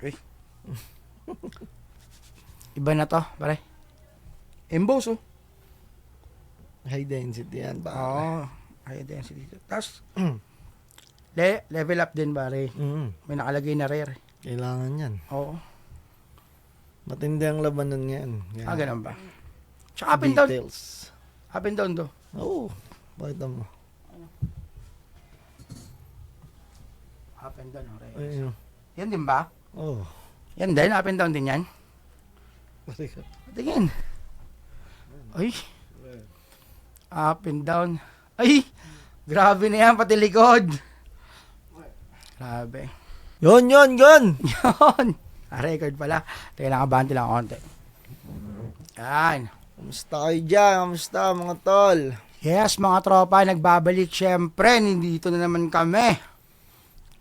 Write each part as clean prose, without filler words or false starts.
Uy. Iba na to, pare. Emboss, oh. High density yan, pare. Oo. High density. Tapos, level up din, pare. May nakalagay na rare. Kailangan yan. Oo. Matindi ang labanan yan. Ah, ganun ba? Tsaka up and down. Details. Up and down to. Oo. Pakita mo. Up and down, rare. Ayun. Yan din ba? Oh. Yan din, up and down din yan. Tingin. Ay. Up and down. Ay! Grabe na yan, pati likod. Grabe. Yun! Yun! Record pala. Teka lang, abanti lang konti. Yan. Kamusta kayo dyan? Kamusta mga tol? Yes, mga tropa, nagbabalik syempre. Nandito na naman kami.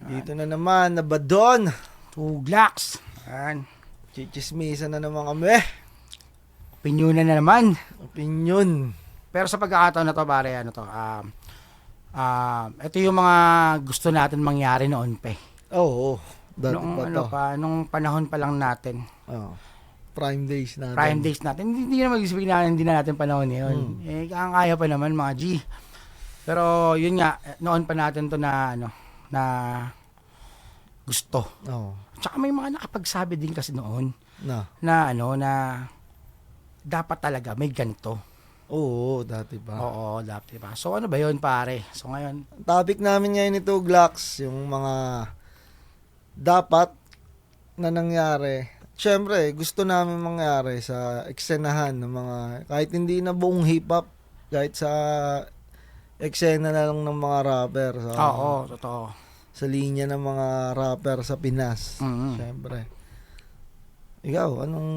Dito na naman, Nabadon. Tuglax. Yan. Chichismisan na naman kami. Opinyonan na naman. Opinion. Pero sa pagkakataon na to, pare, ano to, ito yung mga gusto natin mangyari noon pa. Oo. Dati Nung, pa to. nung panahon pa lang natin. Oh. Prime days natin. Prime days natin. Hindi na mag-isipin na hindi na natin panahon yun. Eh, kaya pa naman mga G. Pero yun nga, noon pa natin to na, na gusto. Oo. Tsaka may mga nakapagsabi din kasi noon Na. na dapat talaga may ganito. Oo, dati pa. Oo, dapat pa. So ano ba yun, pare? So ngayon, Topic namin ngayon ito, Glax, yung mga dapat na nangyari. Siyempre, gusto namin mangyari sa eksenahan ng mga, kahit hindi na buong hip-hop, kahit sa eksena na lang ng mga rapper. oo, totoo. Sa linya ng mga rapper sa Pinas. Mhm. Siyempre. Ikaw, anong...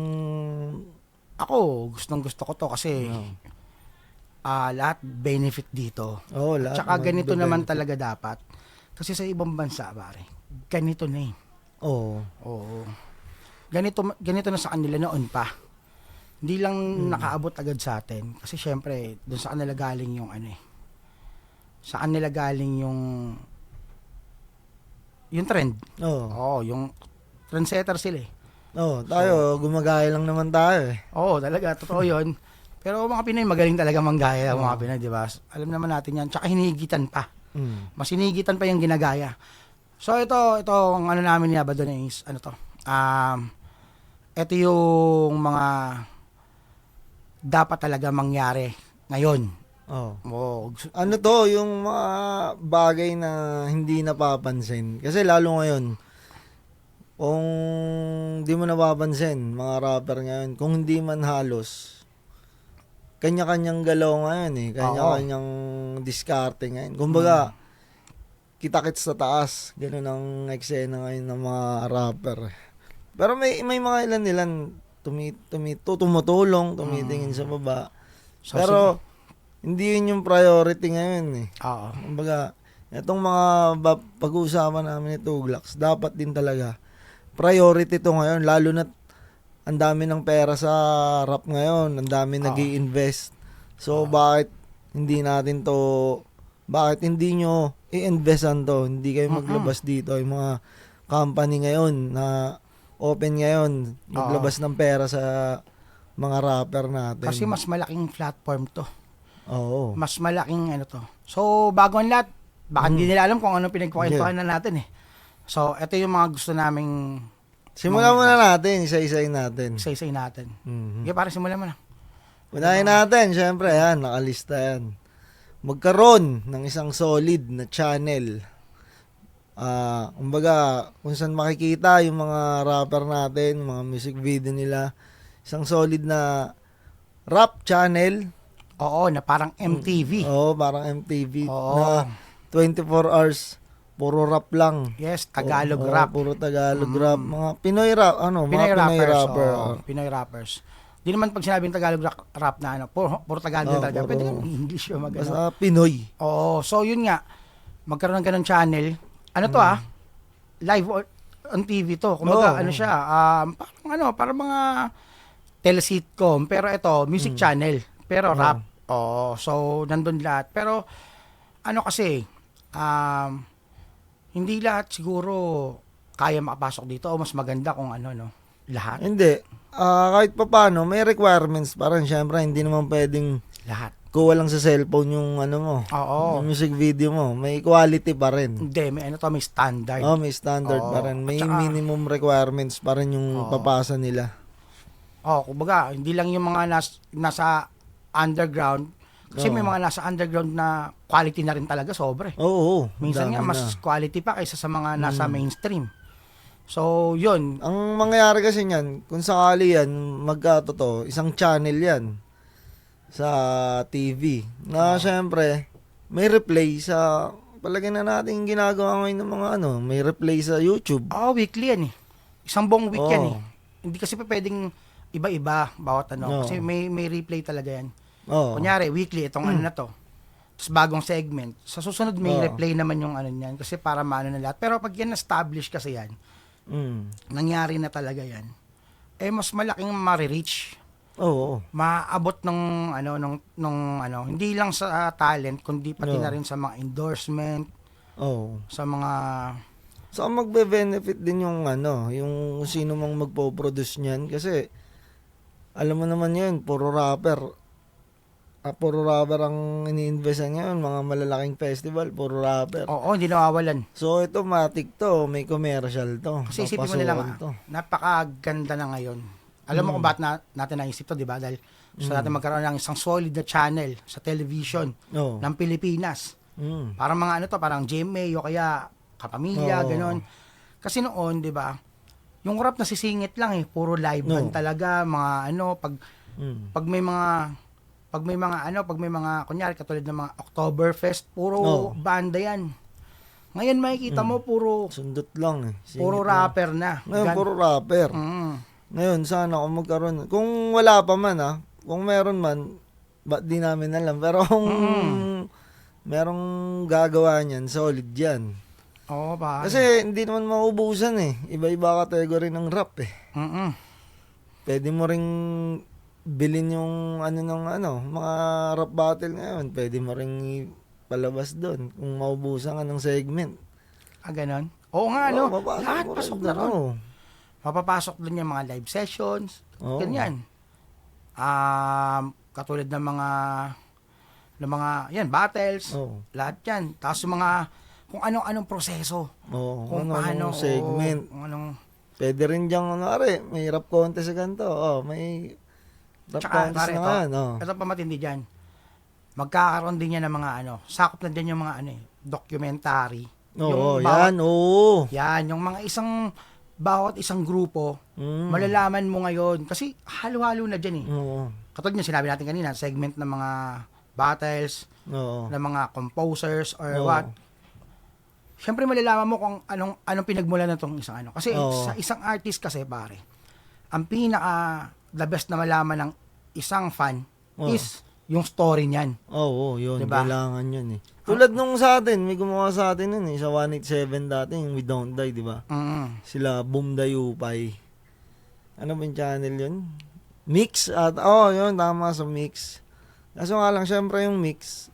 Ako, gusto ko to kasi lahat benefit dito. Oh, lahat Tsaka ganito naman magbe-benefit. talaga dapat. Kasi sa ibang bansa, pare, ganito na eh. Oo. Oo. Ganito na sa kanila noon pa. Hindi lang nakaabot agad sa atin. Kasi syempre, doon sa kanila galing yung sa kanila galing yung trend. Oo. Oo, yung trendsetter sila eh. Oo, tayo, gumagaya lang naman tayo eh. Oo, talaga, totoo yun. Pero mga Pinoy, magaling talaga manggaya mga Pinoy, di ba? Alam naman natin yan. Tsaka hinigitan pa. Mas hinigitan pa yung ginagaya. So ito ang ano namin ni Abadon is, ito yung mga dapat talaga mangyari ngayon. Oo. Oh, Ano to, yung mga bagay na hindi napapansin. Kasi lalo ngayon, kung di mo napapansin, mga rapper ngayon, kung hindi man halos, kanya-kanyang galaw ngayon eh. Kanya-kanyang diskarte ngayon. Kumbaga, kita-kits sa taas. Ganun ang eksena ngayon ng mga rapper. Pero may mga ilan-ilan tumutulong, tumitingin sa baba. So, Pero, hindi yun yung priority ngayon eh. oo. Kumbaga, itong mga pag-uusapan namin ni Tuglax, dapat din talaga priority to ngayon, lalo na ang dami ng pera sa rap ngayon, ang dami nag-i-invest. So, bakit hindi nyo i-investan to? Hindi kayo maglabas dito. Yung mga company ngayon na open ngayon, maglabas ng pera sa mga rapper natin. Kasi mas malaking platform to. Oo. Mas malaking to. So, bago ang lahat, baka hindi nila alam kung ano pinagkukwentuhan na natin eh. So, ito yung mga gusto naming Simulan muna natin, isa-isayin natin. isa-isay natin. Mhm. Okay, para simulan mo na. Unahin natin, syempre, yan, nakalista yan. Magkaroon ng isang solid na channel. Kumbaga, kung saan makikita yung mga rapper natin, yung mga music video nila, isang solid na rap channel. Oo, na parang MTV. Oo, parang MTV. Oo. Na 24 hours, puro rap lang. Yes, Tagalog Oo, rap. Puro Tagalog rap. Mga Pinoy rap, Pinoy mga Pinoy rappers. rapper. Oo, Pinoy rappers. Di naman pag sinabing Tagalog rap na puro Tagalog talaga. puro- Pwede naman English yung mag Basta Pinoy. Oo, so yun nga. Magkaroon ng ganun channel. Ano to live on TV to. Kumbaga, Oo. siya, parang mga tele-sitcom. Pero ito, music channel. Pero rap. Oo, so nandun lahat. Pero, kasi, hindi lahat siguro kaya makapasok dito o mas maganda kung ano, no? Lahat? Hindi. Kahit pa paano, may requirements pa rin. Siyempre, hindi naman pwedeng Lahat. kuha lang sa cellphone yung ano mo, Oo. yung music video mo. May quality pa rin. Hindi, may ano to, may standard. May standard Oo. pa rin. May At saka- minimum requirements pa rin yung Oo. papasa nila. Kumbaga, hindi lang yung mga nasa underground. Kasi may mga nasa underground na quality na rin talaga, sobre. Oo. Minsan dami nga, mas na. quality pa kaysa sa mga nasa mainstream. So, yun. Ang mangyayari kasi niyan, kung sakali yan, isang channel yan sa TV. Na syempre, may replay sa, palagay na natin yung ginagawa ngayon ng mga may replay sa YouTube. Weekly yan eh. Isang buong week yan eh. Oo. Hindi kasi pa pwedeng iba-iba bawat ano. Oo. Kasi may replay talaga yan. Oo. Kunyari, weekly, itong ano na to. Tapos bagong segment. Sa susunod may Oo. replay naman yung ano niyan. Kasi para maano na lahat. Pero pag yan na-establish kasi yan, nangyari na talaga yan, mas malaking ma-reach. Oo. Maabot nung hindi lang sa talent, kundi pati Oo. na rin sa mga endorsement, Oo. sa mga So, magbe-benefit din yung yung sino mang magpo-produce niyan kasi alam mo naman yun, puro rapper. Puro rapper ang ini-investan ngayon, mga malalaking festival, puro rapper. hindi nawawalan. So, ito matik to, may commercial to. Kasi isipin mo na lang, Papasukan to. napakaganda na ngayon. Alam mo kung bakit natin naisip to, di ba? Dahil gusto natin magkaroon ng isang solid na channel sa television Oo. ng Pilipinas. Mm. Parang mga parang GMA o kaya Kapamilya, Oo. ganon. Kasi noon, di ba, yung rap nasisingit lang eh, puro live band Oo. talaga, mga Mm. pag may mga kunyari katulad ng mga Oktoberfest, puro Oo. banda yan. Ngayon makikita mo puro Sundot lang eh. Singit puro lang. rapper na. Ngayon, puro rapper. Mm. Ngayon, sana kung magkaroon. Kung wala pa man kung meron man, ba't di namin alam. Pero kung merong gagawa niyan, solid yan. Oo pa. Kasi hindi naman maubusan eh. Iba-iba kategory ng rap eh. Mm. Pwede mo ring bilhin yung mga rap battle ngayon. Pwede mo ring palabas doon kung maubusan ka ng segment. Ganon. Oo nga, no? mapapasok Lahat mo rin pasok doon, na ron. oo. Mapapasok doon yung mga live sessions. Oo. Ganyan. Katulad ng mga yan, battles. Oo. Lahat yan. Tapos yung mga, kung anong proseso. Oo. Kung Ano, paano. anong segment. Kung anong, Pwede rin diyang, may rap contest sa ganito. May rap tsaka, contest pare, na nga. No? ito pa matindi dyan. Magkakaroon din yan ng mga sakop na din yung mga documentary. Oo, Yung yan. Oo. Yan, yung mga bawat isang grupo, malalaman mo ngayon. Kasi halo-halo na dyan eh. Oo. Katulad niya, sinabi natin kanina, segment ng mga battles, Oo. ng mga composers or Oo. what. Siyempre malalaman mo kung anong pinagmulan ng tong isang Kasi Oo. sa isang artist kasi, pare, ang the best na malaman ng isang fan Oo. is yung story niyan. Oo, yun. Diba? Kailangan yun eh. Tulad nung sa atin, may gumawa sa atin nun eh. Sa 187 dati, yung We Don't Die, di ba? Sila, Boom Dayupay. Ano ba yung channel yun? Mix? Yun, tama sa Mix. Kaso nga lang, syempre yung Mix,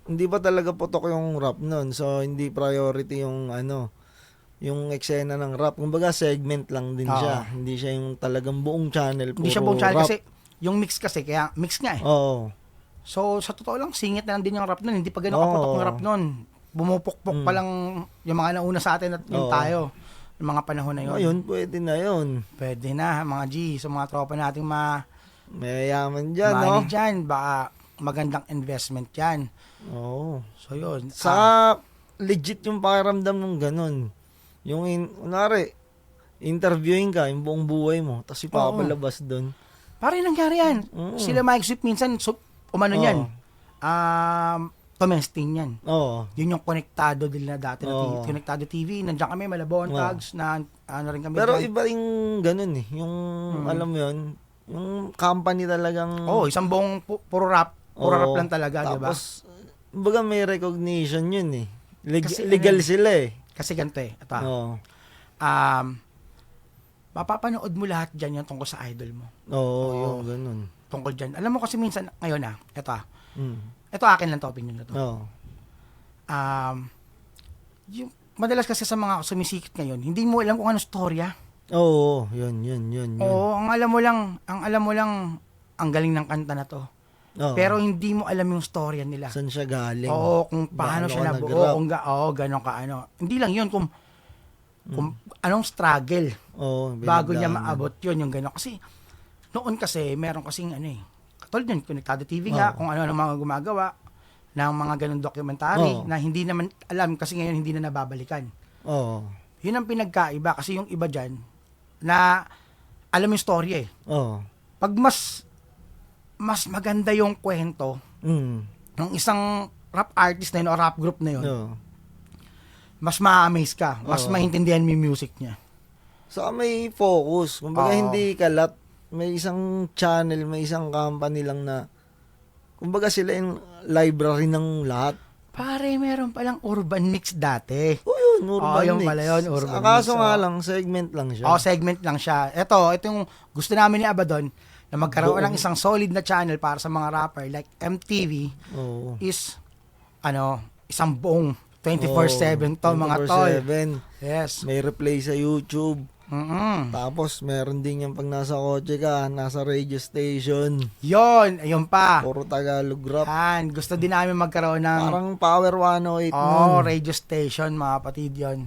hindi pa talaga putok yung rap nun. So, hindi priority yung yung eksena ng rap. Kumbaga, segment lang din siya. Hindi siya yung talagang buong channel. Hindi siya buong channel kasi, yung mix kasi, kaya mix nga eh. Oo. So, sa totoo lang, singit na lang din yung rap nun. Hindi pa ganun Oo. kaputok yung rap nun. Bumupukpok pa lang yung mga nauna sa atin at yung Oo. tayo. Yung mga panahon na yun. Ayun, pwede na yun. Pwede na, mga G. So, mga tropa nating Mayayaman dyan, no? money dyan. Baka magandang investment yan. Oo. So, yun. Sa legit yung pakiramdam ng ganun. Yung, kunwari, interviewing ka, yung buong buhay mo, tapos ipapalabas doon. Pare, nangyari yan. Oo. Sila Mike Sweep minsan, umano Oo. yan. Tumesting yan. Oo. Yun yung konektado din na dati na Oo. Konektado TV. Nandiyan kami, Malabon Oo. Tags, na rin kami Pero dyan. iba yung ganun eh. Yung, alam mo yun, yung company talagang... Isang buong puro rap. Puro rap lang talaga, di ba? Tapos, baga may recognition yun eh. Kasi Legal sila eh. Kasi ganito eh. Ito, Oo. mapapanood mo lahat dyan yung tungkol sa idol mo. Oo, yung ganun. Tungkol dyan. Alam mo kasi minsan, ngayon ito Mm. akin lang to, opinion na to. Oo. Yung madalas kasi sa mga sumisikot ngayon, hindi mo alam kung ano storya. Oo, yun. Oo, ang alam mo lang, ang galing ng kanta na to. Oo. Pero hindi mo alam yung storya nila. Saan siya galing? Oo, kung paano siya ka nabuo, gano'n ka ano. Hindi lang yun, kung anong struggle Oo, bago niya pinagdaanan. maabot yun, yung gano'n. Kasi, noon kasi, meron kasing katulad yun, Konektado TV nga, kung ano mga gumagawa, ng mga ganong documentary, na hindi naman alam, kasi ngayon hindi na nababalikan. Oo. Yun ang pinagkaiba, kasi yung iba dyan, na alam yung story Oo. Pag mas maganda yung kwento ng isang rap artist na yun o rap group na yun, Oo. mas ma-amaze ka, mas maintindihan mo yung music niya. Saka may focus. Kumbaga hindi kalat. May isang channel, may isang company lang na kumbaga sila yung library ng lahat. Pare, meron palang urban mix dati. O yun, urban yung mix. pala yun, urban Kaso mix, nga lang, segment lang siya. Segment lang siya. Ito yung gusto namin ni Abaddon, na magkaroon ng isang solid na channel para sa mga rapper like MTV Oo. is isang buong 24/7 to mga tol. 24/7. Yes. May replay sa YouTube. Mm-mm. Tapos meron din yung pag nasa kotse ka, nasa radio station. Ayun pa. Puro Tagalog rap. Yan, gusto din namin magkaroon ng Parang Power 108 nun. radio station, mga kapatid yon.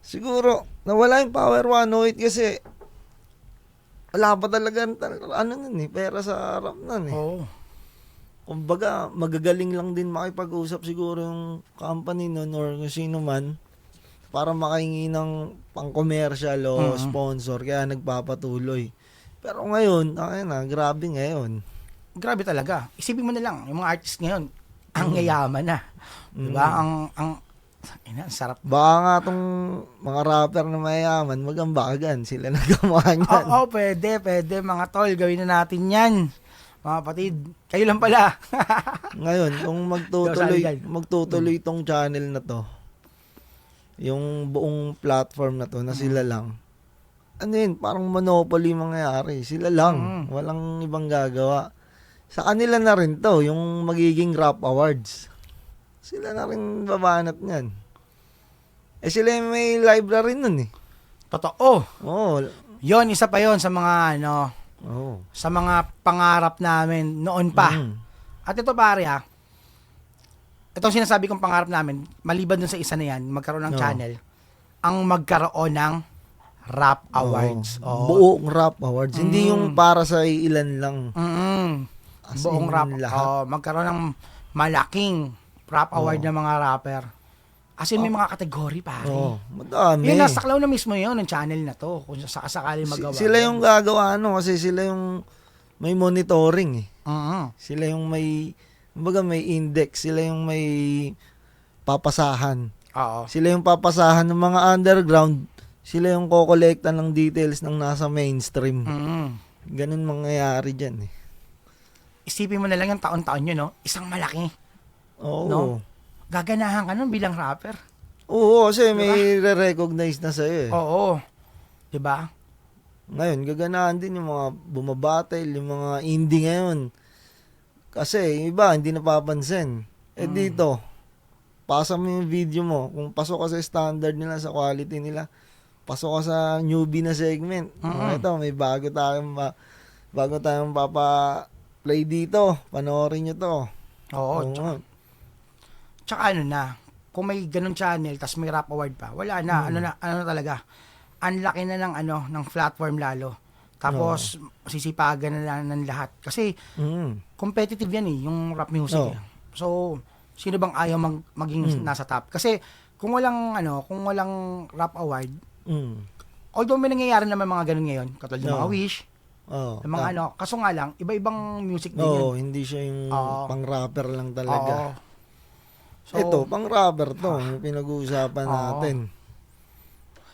Siguro, nawala yung Power 108 kasi wala pa talaga, pera sa rap nun eh. Oo. Kumbaga, magagaling lang din makipag-usap siguro yung company nun or kung sino man para makahingi ng pang-commercial o sponsor, kaya nagpapatuloy. Pero ngayon, grabe ngayon. Grabe talaga. Isipin mo na lang, yung mga artist ngayon, ang yayaman na. Diba? Ang sarap. Baka nga tong mga rapper na mayaman, magambagan. Sila nagawa niyan. Oo, pwede. Mga tol, gawin na natin yan. Mga kapatid, kayo lang pala. Ngayon, kung magtutuloy tong channel na to, yung buong platform na to, na sila lang, parang monopoly mangyayari. Sila lang. Walang ibang gagawa. Sa kanila na rin to, yung magiging rap awards. Sila na rin babanat niyan. Sila yung may library nun eh. Totoo. Oo. Yon, isa pa yon sa mga Oo. sa mga pangarap namin noon pa. At ito pare itong sinasabi kong pangarap namin, maliban dun sa isa na yan, magkaroon ng channel, ang magkaroon ng rap awards. Buong rap awards. Hindi yung para sa ilan lang. As Buong in rap. lahat. Magkaroon ng malaking rap award ng mga rapper. As in, may mga kategory pare. Madami. Yun, nasa klaw na mismo yun, ng channel na to. Kung sakasakali magawa. Sila yung gagawa kasi sila yung may monitoring eh. Sila yung may, kumbaga may index, sila yung may papasahan. Oo. Sila yung papasahan ng mga underground, sila yung kokolekta ng details ng nasa mainstream. Ganun mangyayari dyan eh. Isipin mo na lang yung taon-taon yun, no? Isang malaki. Oo. No? Gaganahan ka nun bilang rapper. Oo, kasi may re-recognize na sa'yo eh. Oo. Diba? Ngayon, gaganahan din yung mga bumabattle, yung mga indie ngayon. Kasi, yung iba, hindi napapansin. Dito, pasa mo yung video mo. Kung pasok ka sa standard nila, sa quality nila, pasok ka sa newbie na segment. Ito, may bago tayong papa-play dito. Panoorin nyo to. Oo. Tsaka kung may ganun channel, tas may rap award pa, wala na. Ano talaga. Ang laki na ng platform lalo. Tapos, sisipagan na lang ng lahat. Kasi, competitive yan yung rap music. So, sino bang ayaw maging nasa top? Kasi, kung walang rap award, although may nangyayari naman mga ganun ngayon, katulad ng mga Wish, ng mga kaso nga lang, iba-ibang music din yun. Hindi siya yung pang-rapper lang talaga. So, ito, pang-rapper to, yung pinag-uusapan natin.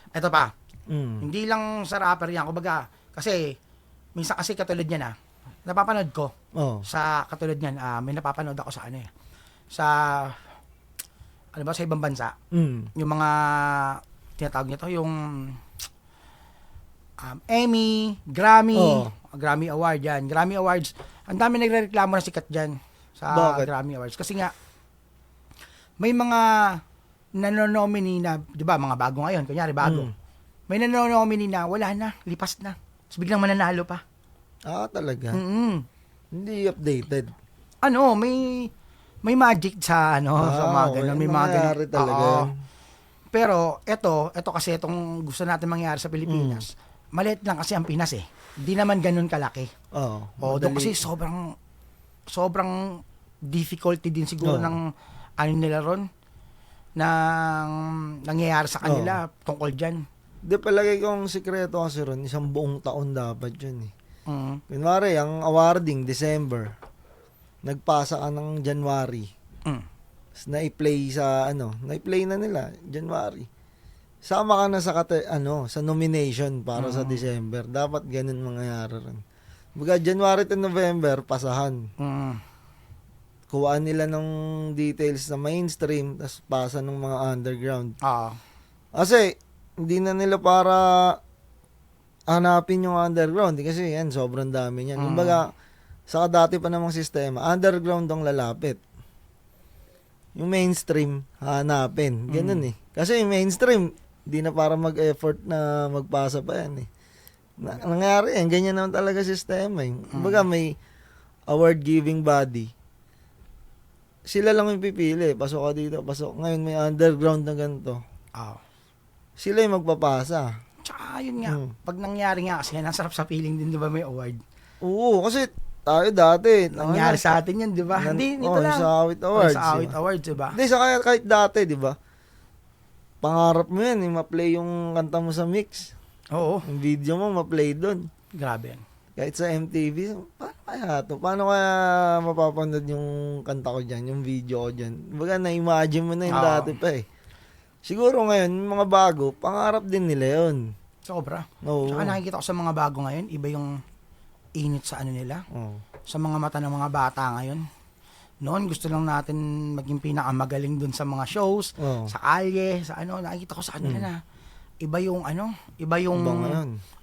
Ito pa, hindi lang sa rapper yan, kumbaga, kasi, minsan kasi katulad niyan napapanood ko, sa katulad niyan, may napapanood ako sa sa ibang bansa, yung mga, tinatawag nito, yung Emmy, Grammy Award yan. Grammy Awards, ang dami nagrereklamo na sikat dyan sa Grammy Awards. Kasi nga, may mga nanonomini na, di ba, mga bago ngayon, kunyari bago. May nanonomini na, wala na, lipas na. Tapos biglang mananalo pa. Talaga? Mm-mm. Hindi updated. May magic sa, sa mga ganun. May mga nangyari ganun. talaga Oo. yun. Pero, ito kasi itong gusto natin mangyari sa Pilipinas, maliit lang kasi ang Pinas eh. Hindi naman ganun kalaki. Oo. Doon kasi sobrang difficulty din siguro ng ano nila ron, ng nangyayari sa kanila tungkol dyan. Di palagay kong sikreto kasi ron, isang buong taon dapat yun eh. Mm. Kunwari, ang awarding, December. Nagpasa ka ng January. Na-play na-play na nila, January. Sama ka na sa nomination para sa December. Dapat ganun mangyayari rin. Baga, January to November, pasahan. Kuhaan nila ng details sa mainstream, tapos pasa ng mga underground. Kasi, hindi na nila para hanapin yung underground. Kasi yan, sobrang dami niyan. Kumbaga, saka dati pa namang sistema, underground ang lalapit. Yung mainstream, hanapin. Ganun eh. Kasi yung mainstream, di na para mag-effort na magpasa pa yan eh. Nangyari yan, ganyan naman talaga sistema eh. Kumbaga may award-giving body. Sila lang yung pipili. Pasok ka dito, pasok. Ngayon may underground na ganito. Sila yung magpapasa. Tsaka yun nga, pag nangyari nga kasi yan, ang sarap sa feeling din, di ba, may award. Oo, kasi tayo dati. Nangyari sa atin yan, di ba? Hindi, ito lang. Sa Awit Awards. Sa Awit Awards, di ba? Hindi, kahit dati, di ba? Pangarap mo yan, ma-play yung kanta mo sa mix. Oo. Yung video mo, ma-play doon. Grabe yan. Kahit sa MTV, paano kaya to? Paano kaya mapapanood yung kanta ko dyan, yung video ko dyan? Baga, na-imagine mo na yung dati pa eh. Siguro ngayon, yung mga bago, pangarap din nila yun. Sobra. Oo. Tsaka nakikita ko sa mga bago ngayon, iba yung init sa ano nila. Sa mga mata ng mga bata ngayon. Noon, gusto lang natin maging pinakamagaling dun sa mga shows, sa kalye, sa ano, nakikita ko sa kanila na iba yung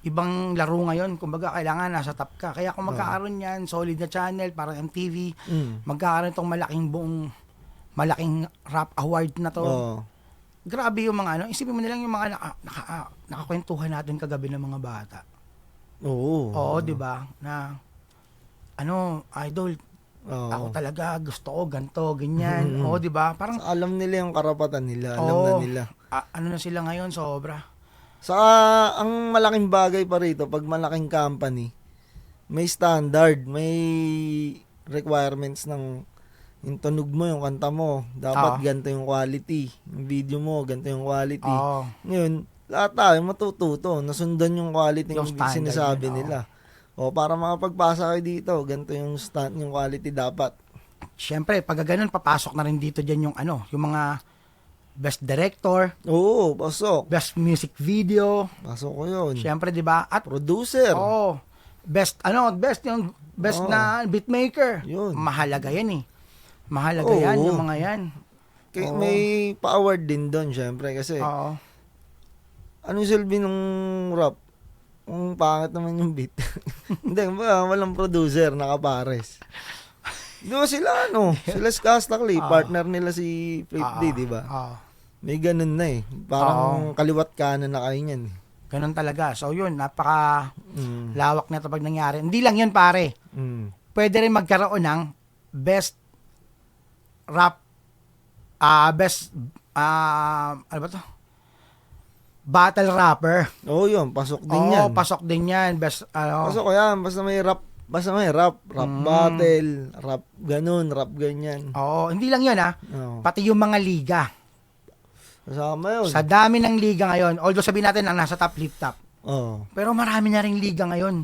ibang laro ngayon. Kumbaga, kailangan nasa top ka. Kaya kung magkakaroon yan, solid na channel, parang MTV, magkakaroon itong malaking rap award na to. Grabe yung mga isipin mo nilang yung mga nakakwentuhan natin kagabi ng mga bata. Oo, di ba? Na, idol, ako talaga, gusto ko, ganto, ganyan. Oo, di ba? Parang, alam nila yung karapatan nila, alam na nila. Ano na sila ngayon, sobra. Saka, ang malaking bagay pa rito, pag malaking company, may standard, may requirements ng yung tunog mo, yung kanta mo, dapat ganito yung quality. Yung video mo, ganito yung quality. Ngayon, lahat tayo matututo, nasundan yung quality yung sinasabi nila. Para makapagpasa kayo dito, ganito yung quality dapat. Siyempre, pag ganun, papasok na rin dito dyan yung yung mga best director. Oo, pasok. Best music video. Pasok ko yun. Siyempre, di ba? At producer. Best na beatmaker. Yun. Mahalaga yan eh. Mahalaga yan, yung mga yan. May pa-award din doon, siyempre, kasi anong silbi ng rap? Ang pangit naman yung beat. Hindi, walang producer, nakapares. Di ba sila, sila Skastakli, partner nila si Flip D, di ba? May ganun na eh. Parang kaliwat kanan na kayo niyan. Ganun talaga. So yun, napaka lawak na ito pag nangyari. Hindi lang yun, pare. Pwede rin magkaroon ng best rap, ano ba to? Battle rapper. Yun, pasok din yan. Pasok din yan. Best, pasok ko yan, basta may rap battle, rap ganun, rap ganyan. Hindi lang yun pati yung mga liga. Kasama yun. Sa dami ng liga ngayon, although sabihin natin ang nasa top, pero marami na ring liga ngayon.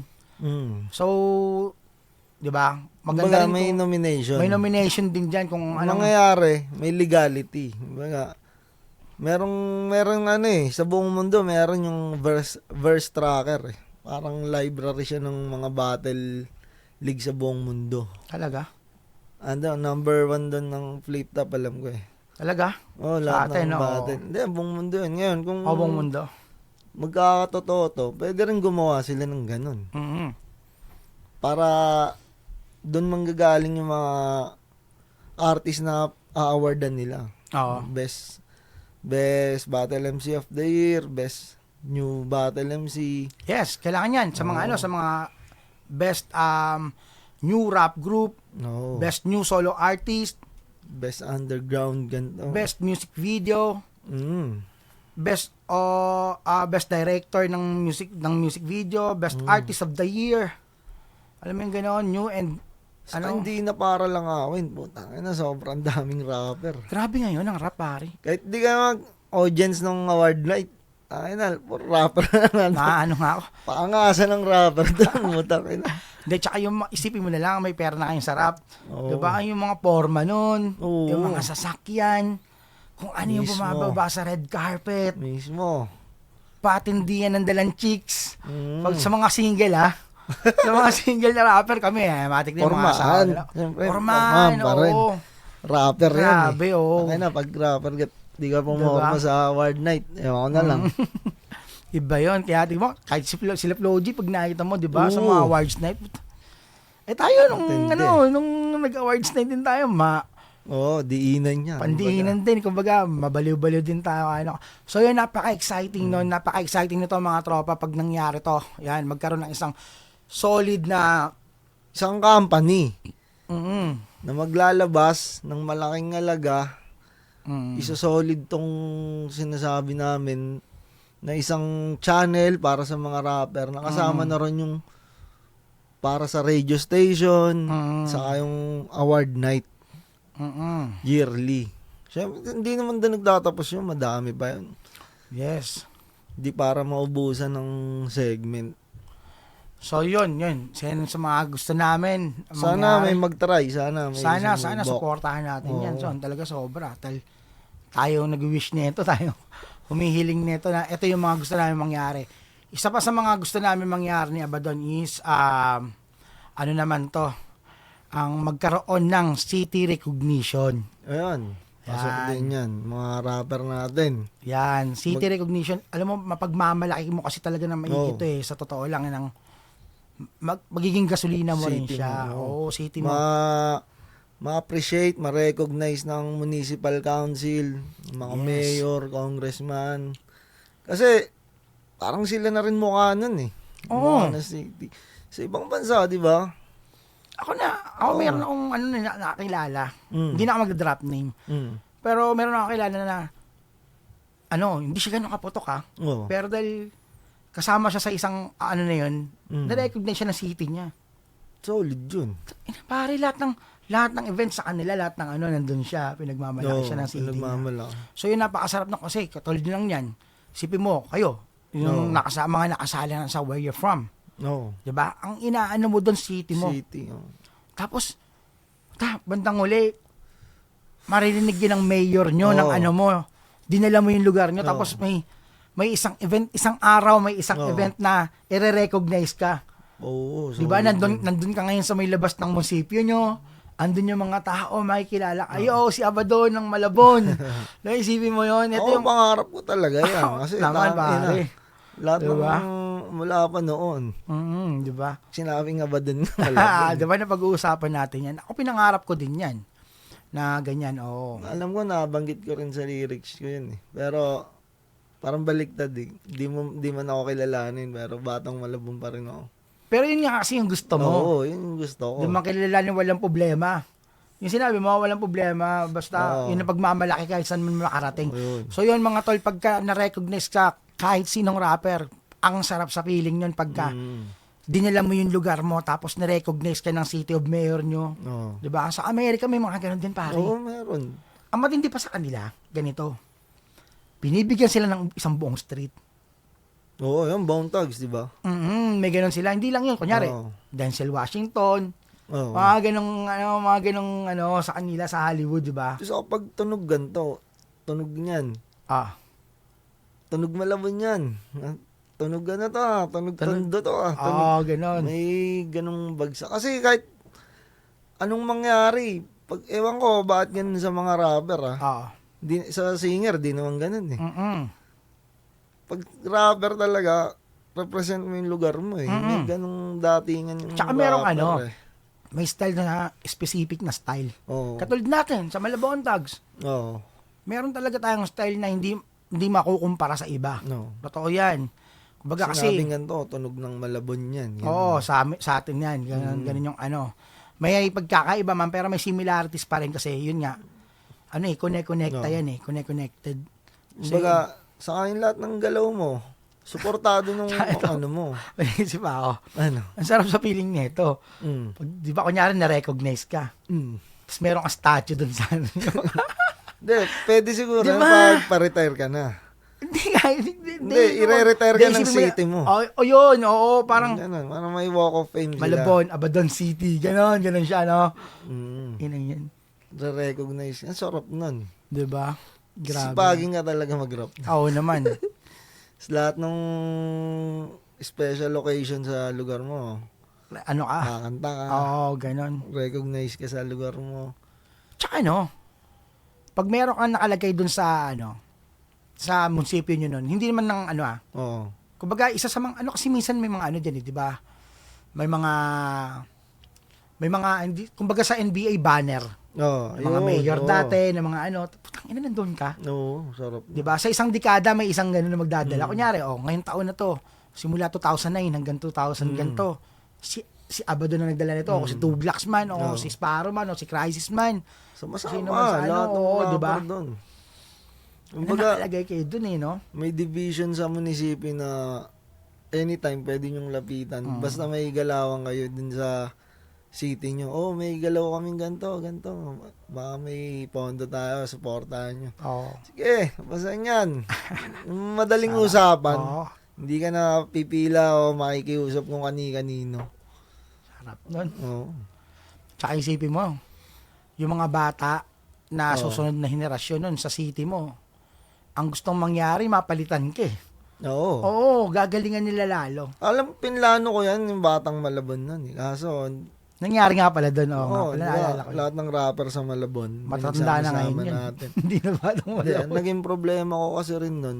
So, di ba? Maganda rin may nomination. May nomination din dyan kung anong mangyayari, may legality. Baga, merong sa buong mundo, meron yung verse tracker eh. Parang library siya ng mga battle league sa buong mundo. Talaga? Number 1 doon ng Flip Top, alam ko eh. Talaga? Lahat ng battle. Hindi, buong mundo yun. Ngayon, kung buong mundo. Magkakatotoo to, pwede rin gumawa sila ng ganun. Para doon manggagaling yung mga artist na a-awardan nila. Best Best Battle MC of the Year, Best New Battle MC. Yes, kailangan yan. Sa mga sa mga best new rap group, No. best new solo artist, Best Underground ganito. best music video, Mm. best best director ng music video, best artist of the year. Alam mo yung gano'n, new and Hindi na para lang awin. Putang ina, sobrang daming rapper. grabe ngayon ang rap, pare. Kahit di ka mag-audience ng award night, ay na, puro rapper na. Maano nga ako. Paangasan ng rapper doon. Putang ina. Hindi, tsaka yung isipin mo na lang, may pera na kayong sarap. Oo. Diba? Yung mga forma nun, Oo. yung mga sasakyan, kung ano yung Mismo. bumababa sa red carpet, Mismo. patindihan ng dalang chicks. Mm. Pag sa mga single, sa mga single na rapper kami, matik din mga asawa Formaan. nila. Siyempre, Formaan, pa rin. oo. Rapper yan Grabe, oo. Ay na, pag rapper ka, di ka Diba? pumorma sa award night. Ewan ko na lang. Iba yun. Kaya, di ba, kahit sila Floji, pag nakita mo, di ba, sa Oo. mga awards night, tayo, Matindi. nung nag-awards night din tayo, Oo, diinan niya. pandiinan din, kumbaga, mabaliw-baliw din tayo. So yun, napaka-exciting nun, napaka-exciting nito mga tropa pag nangyari to. Yan, magkaroon ng isang solid na, Isang company mm na maglalabas ng malaking halaga, isosolid tong sinasabi namin na isang channel para sa mga rapper. Nakasama na rin yung para sa radio station, saka yung award night yearly. Siyempre, hindi naman din nagtatapos yun. Madami pa yun. yes. Hindi para maubusan ng segment. So yun. Sa mga gusto namin, Sana may mangyari. mag-try. Sana may Sana sumubok. supportahan natin yan. Oo. So, talaga sobra. Tayo nag-wish nito, tayo humihiling nito na ito yung mga gusto namin mangyari. Isa pa sa mga gusto namin mangyari ni Abaddon is, ano naman to, ang magkaroon ng city recognition. Ayan. Pasok Yan. din yan. Mga rapper natin. Yan, city recognition. Alam mo, mapagmamalaki mo kasi talaga ng maigi to sa totoo lang. Magiging gasolina mo rin City siya. mo, Oo, city mo. Ma-appreciate, ma-recognize ng municipal council, mga Yes. mayor, congressman. Kasi, parang sila na rin mukha nun eh. Oo. Mukha na city. Sa ibang bansa, di ba? Ako meron akong nakakilala. Mm. Hindi na ako mag-drop name. Mm. Pero meron akong kilala na hindi siya ganun kaputok Oo. Pero dahil kasama siya sa isang na yun, na-recognize siya ng city niya. Solid yun. Pare, lahat ng events sa kanila, lahat ng nandun siya, pinagmamalaki siya ng city niya. pinagmamalaki. So yun, napakasarap na kasi, katulad lang yan, sipin mo, kayo, yung mga nakasali na sa where you're from. No. Diba? Ang inaano mo doon, city mo. City. Oh. Tapos, bandang uli, maririnig yun ng mayor nyo, ng mo, dinala mo yung lugar nyo, tapos may isang event, isang araw, may isang event na i-recognize ka. Oo. Di ba? Nandun ka ngayon sa may labas ng munisipyo nyo, andun yung mga tao, makikilala. Si Abaddon ng Malabon. Naisipin mo yun. Ito yung pangarap ko talaga yan. Kasi naman, pare. Lahat Diba? mula pa noon. Di ba? Sinabi nga ba din Di ba, napag-uusapan natin yan. Ako pinangarap ko din yan. Na ganyan, oo. Alam ko, nabanggit ko rin sa lyrics ko yun eh. Pero, parang baliktad eh. Di man ako kilalanin, pero batang Malabon pa rin ako. Pero yun nga kasi yung gusto mo. Oo, yun yung gusto ko. Di man kilalanin, walang problema. Yung sinabi mo, walang problema. Basta, yun ang pagmamalaki kahit saan mo makarating. Yun. So yun mga tol, pagka na-recognize ka, kahit sinong rapper, ang sarap sa feeling yun pagka dinala mo yung lugar mo, tapos na-recognize ka ng city of mayor nyo. Oo. Diba? Sa Amerika may mga ganun din, pare. Oo, meron. Ang matindi pa sa kanila, ganito. Binibigyan sila ng isang buong street. Oo, yung Bone Thugs, di ba? May ganun sila. Hindi lang yun. Kunyari, Oo. Denzel Washington, Oo. mga ganung sa kanila sa Hollywood, di ba? Tapos kapag tunog ganito, tunog niyan. Tunog Malabon yan. Tunog to tunog Tondo to Ganun. May ganung bagsak. Kasi kahit anong mangyari, ewan ko, bakit ganun sa mga rapper sa singer, di naman ganun eh. Pag rapper talaga, represent mo yung lugar mo eh. May ganung datingan yung Tsaka merong rapper may style na specific na style. Oo. Katulad natin, sa Malabon Thugs. Oo. meron talaga tayong style na hindi makukumpara sa iba. No. Totoo yan. Kumbaga kasi, Sinabing ganito, tunog ng Malabon yan. oo, sa atin yan. Ganun yung ano. May pagkakaiba man, pero may similarities pa rin kasi, yun nga, ano connecta yan connected. Kumbaga, sa akin lahat ng galaw mo, suportado nung ano mo. Naisip ako, Ano? ang sarap sa feeling nito. Mm. Pag, di ba, kunyari na-recognize ka, tapos meron kang statue dun sa ano. Hindi, pwede siguro Di ba? pag pa-retire ka na. Hindi, i-retire ka ng city mo. Yun, oo, parang Ganun, parang may walk of fame sila. Malabon, Abaddon City, ganon siya, no? Yan. Recognize. Ang sarap nun. Diba? Grabe. Sipagin ka talaga mag-rap. Oo naman. Sa lahat ng special occasion sa lugar mo, Ano ka? kakanta ka, Oo, ganon. recognize ka sa lugar mo. Tsaka pag meron kang nakalagay dun sa sa munisipyo nyo nun, hindi naman ng Oo. kumbaga, isa sa mga, kasi minsan may mga dyan di ba? May mga, hindi, kumbaga sa NBA banner, Oo. mga mayor dati, na mga putang ina, nandun ka. Oo, sarap. Di ba? Sa isang dekada, may isang gano'n na magdadala. Kunyari, ngayong taon na to, simula 2009 hanggang 2000 ganito, si Abaddon na nagdala nito, o si Two Blacks man, o si Sparrow man, o si Crisis man. Sama-sama, Sino man sa lahat ng di rapper ba? doon. Ano Kumbaga, nakalagay kayo dun no? may division sa munisipyo na anytime pwede nyong lapitan. Basta may galawan kayo din sa city nyo. Oh, may galaw kaming ganito. Baka may pondo tayo, supportahan nyo. Oo. Sige, basta yan. Madaling usapan. Oo. Hindi ka na pipila o makikiusap kung kani-kanino. Sarap nun. Oo. Tsaka isipin mo, yung mga bata na susunod na henerasyon nun sa city mo, ang gustong mangyari, mapalitan ka Oo. Oo, gagalingan nila lalo. Alam, pinlano ko yan, yung Batang Malabon nun. Kaso, Nangyari nga pala doon. Oo, nga pala, diba, naalala ko. lahat ng rapper sa Malabon. Matanda na ngayon pinagsama-sama yun. natin. Hindi na ba itong Hindi, Malabon? naging problema ko kasi rin nun.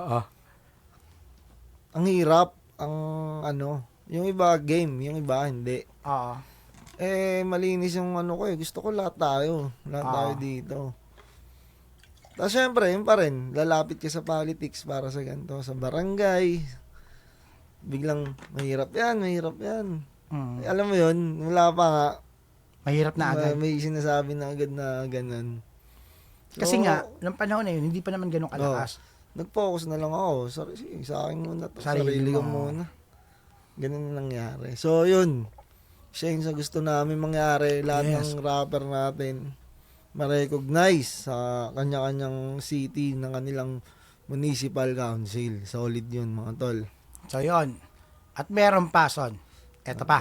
Oo. Ang hirap, yung iba game, yung iba hindi. Oo. Malinis yung ko gusto ko lahat tayo dito. Tapos syempre, yun pa rin, lalapit ka sa politics para sa ganito, sa barangay. Biglang, mahirap yan. Alam mo yun, wala pa nga, Mahirap na agad. may sinasabi na agad na ganun. So, Kasi nga, ng panahon na yun, hindi pa naman ganun kalakas. Nag-focus na lang ako. Sa akin muna to. Sarili ko muna. Ganun na nangyari. So, yun. Siya yung sa gusto namin mangyari. Lahat ng rapper natin ma-recognize sa kanya-kanyang city ng kanilang municipal council. Solid yun, mga tol. So, yun. At meron pa, Son. Eto pa.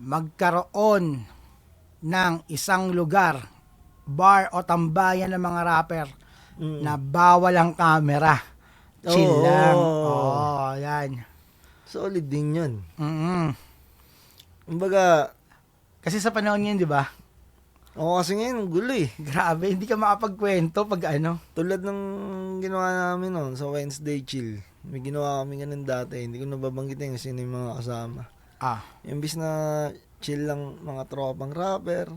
Magkaroon ng isang lugar, bar o tambayan ng mga rapper na bawal ang camera. Chill lang. Oo, yan. Solid din yun. Kumbaga, kasi sa panahon yun, di ba? Oo, kasi ngayon, ang gulo eh. Grabe, hindi ka makapagkwento pag Tulad ng ginawa namin noon sa Wednesday Chill. May ginawa kami ganun dati. Hindi ko nababanggitin kung sino yung mga kasama. Imbis na chill lang mga tropang rapper,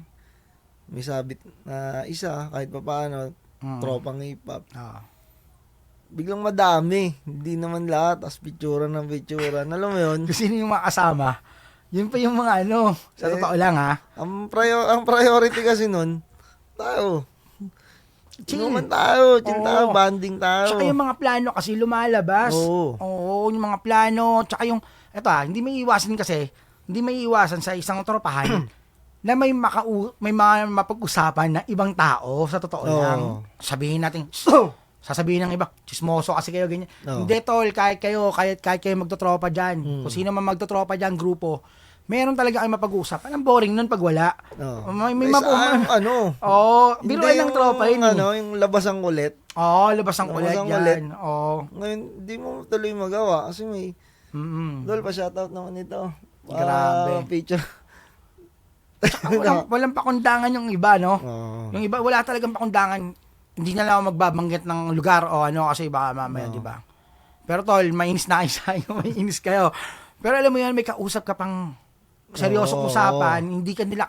may sabit na isa, kahit pa paano, tropang hip-hop. Biglang madami. Hindi naman lahat. As picturean ng picturean. Alam mo yun? Kasi sino yung mga kasama? Yun pa yung mga sa totoo lang Ang priority kasi nun, tayo. Chill. Inuman tayo, chill tayo, banding tayo. Tsaka yung mga plano kasi lumalabas. Oo, yung mga plano. Tsaka yung, hindi may iwasan sa isang tropahan na may mga mapag-usapan na ibang tao sa totoo lang. Sabihin natin, sasabihin ng iba, chismoso kasi kayo, ganyan. Hindi tol, kahit kayo magtotropa dyan. Kung sino man magtotropa dyan, grupo, meron talaga kayo mapag-uusapan. Ang boring nun pag wala. Biruan ng tropa yun. Yung labasang kulit. Labasang kulit yan. Ngayon, di mo tuloy magawa kasi may Dol, pa-shoutout naman ito. Grabe. Picture. walang pakundangan yung iba, no? Yung iba, wala talagang pakundangan. Hindi na lang ako magbabanggit ng lugar o kasi baka mamaya, di ba? Pero tol, mainis na kayo sa inyo, mainis kayo. Pero alam mo yan, may kausap ka pang seryosong Oo. usapan, hindi nila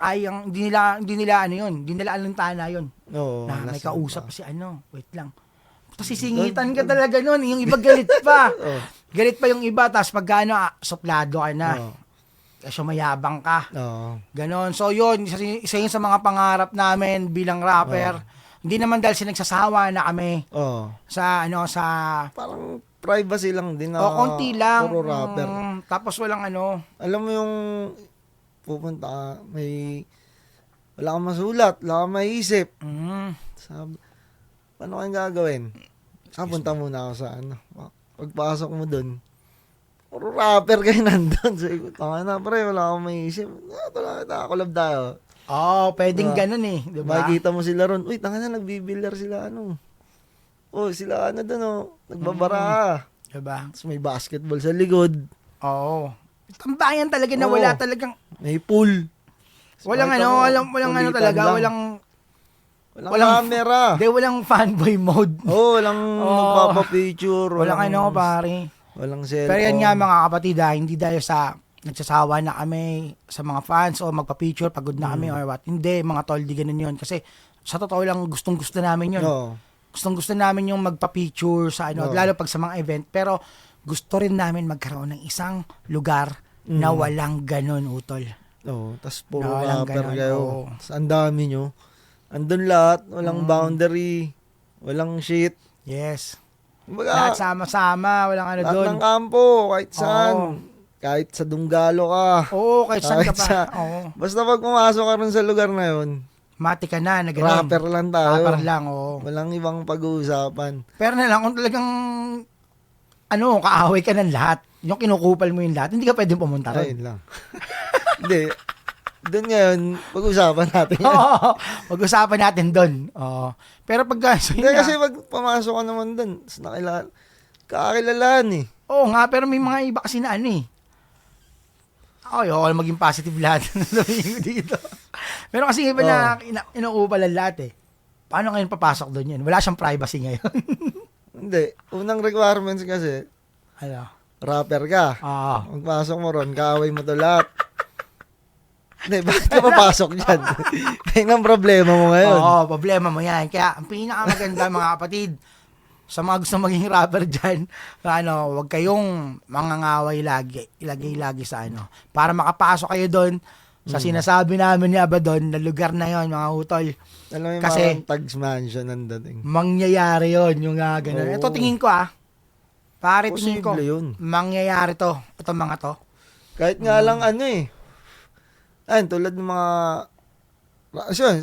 ano yun, hindi nila alintana yun. Oo. Na may lasing kausap pa. si ano, wait lang. Tapos sisingitan ka talaga nun, yung iba galit pa. Oo. Galit pa yung iba, tapos pag ano, suplado ka na. Oo. Kasi mayabang ka. Oo. Ganon. So yun, isa yun sa mga pangarap namin bilang rapper. Hindi naman dahil sinagsasawa na kami Oo. sa ano, sa Parang privacy lang din na o konti lang. puro rapper. Tapos walang ano. Alam mo yung pupunta ka, wala kang masulat, wala kang maisip. Sabi, paano kayong gagawin? Punta muna ako sa ano. Pagpasok mo dun, puro rapper kayo nandun. Sabi ko, tanga na pre, wala akong maisip. Nakakulab tayo. Pwedeng Diba? ganun eh. Diba? Makikita mo sila ron, uy, tanga na, nagbibilyar sila ano. Oh, sila ano dun oh, nagbabara. Diba? Tapos may basketball sa likod. Oo. Tambayan talaga na Oo. wala talagang, May pool. walang Makita ano, mo, walang ano kulitan talaga, lang. walang Walang camera. walang fanboy mode. Walang magpapapicture. Walang ano, pare. Walang cellphone. Pero yan nga mga kapatid, hindi dahil sa nagsasawa na kami sa mga fans o magpa-picture, pagod na kami or what. Hindi, mga tol, di ganun yun. Kasi sa totoo lang, gustong-gusto namin yun. No. Gustong-gusto namin yung magpa-picture sa ano, Oo. lalo pag sa mga event. Pero gusto rin namin magkaroon ng isang lugar na walang ganun, utol. No. Tapos puro Na walang rapper ganun, kayo. oo. Tas ang dami nyo. Andun lahat. Walang boundary. Walang shit. Yes. Kumbaga, Lahat sama-sama, walang ano lahat doon. ng kampo. Kahit saan. Oo. Kahit sa Dunggalo ka. Oo, kahit saan ka Kahit pa. sa- Oo. Basta pag pumasok ka rin sa lugar na yun, Mati ka na ganun. rapper lang tayo. Rapper lang, oo. Walang ibang pag-uusapan. Pero na lang, kung talagang ano, kaaway ka ng lahat, yung kinukupal mo yung lahat, hindi ka pwedeng pumunta ron. Ayun lang. Hindi. Doon ngayon, pag-usapan natin yan. Oo, mag-usapan natin doon. Oo. Pero pag so, Hindi kasi pag pumasok ka naman doon, kakakilalaan eh. oo nga, pero may mga iba kasi na ano eh. Okay, maging positive lahat na sabihin ko dito. Pero kasi iba na inuupal ang lahat eh. Paano ngayon papasok doon yan? Wala siyang privacy ngayon. Hindi. Unang requirements kasi, Ano? rapper ka. Oo. Magpasok mo ron, kaaway mo to lahat. Hindi, bakit ka papasok dyan? Yan ang problema mo ngayon. Oo, problema mo yan. Kaya ang pinakamaganda mga kapatid, sa mga gusto maging rapper dyan, wag kayong mangangaway lagi. Ilagay lagi sa ano. Para makapasok kayo doon, sa sinasabi namin ni Abaddon, na lugar na yon mga utol. Alam mo yung Kasi- mga Tags Mansion nandating. Mangyayari yon yung ganun. Oo. Ito tingin ko pare tingin ko, Posible yun. mangyayari to. Ito mga to. Kahit nga lang ano eh. Ayun, tulad ng mga...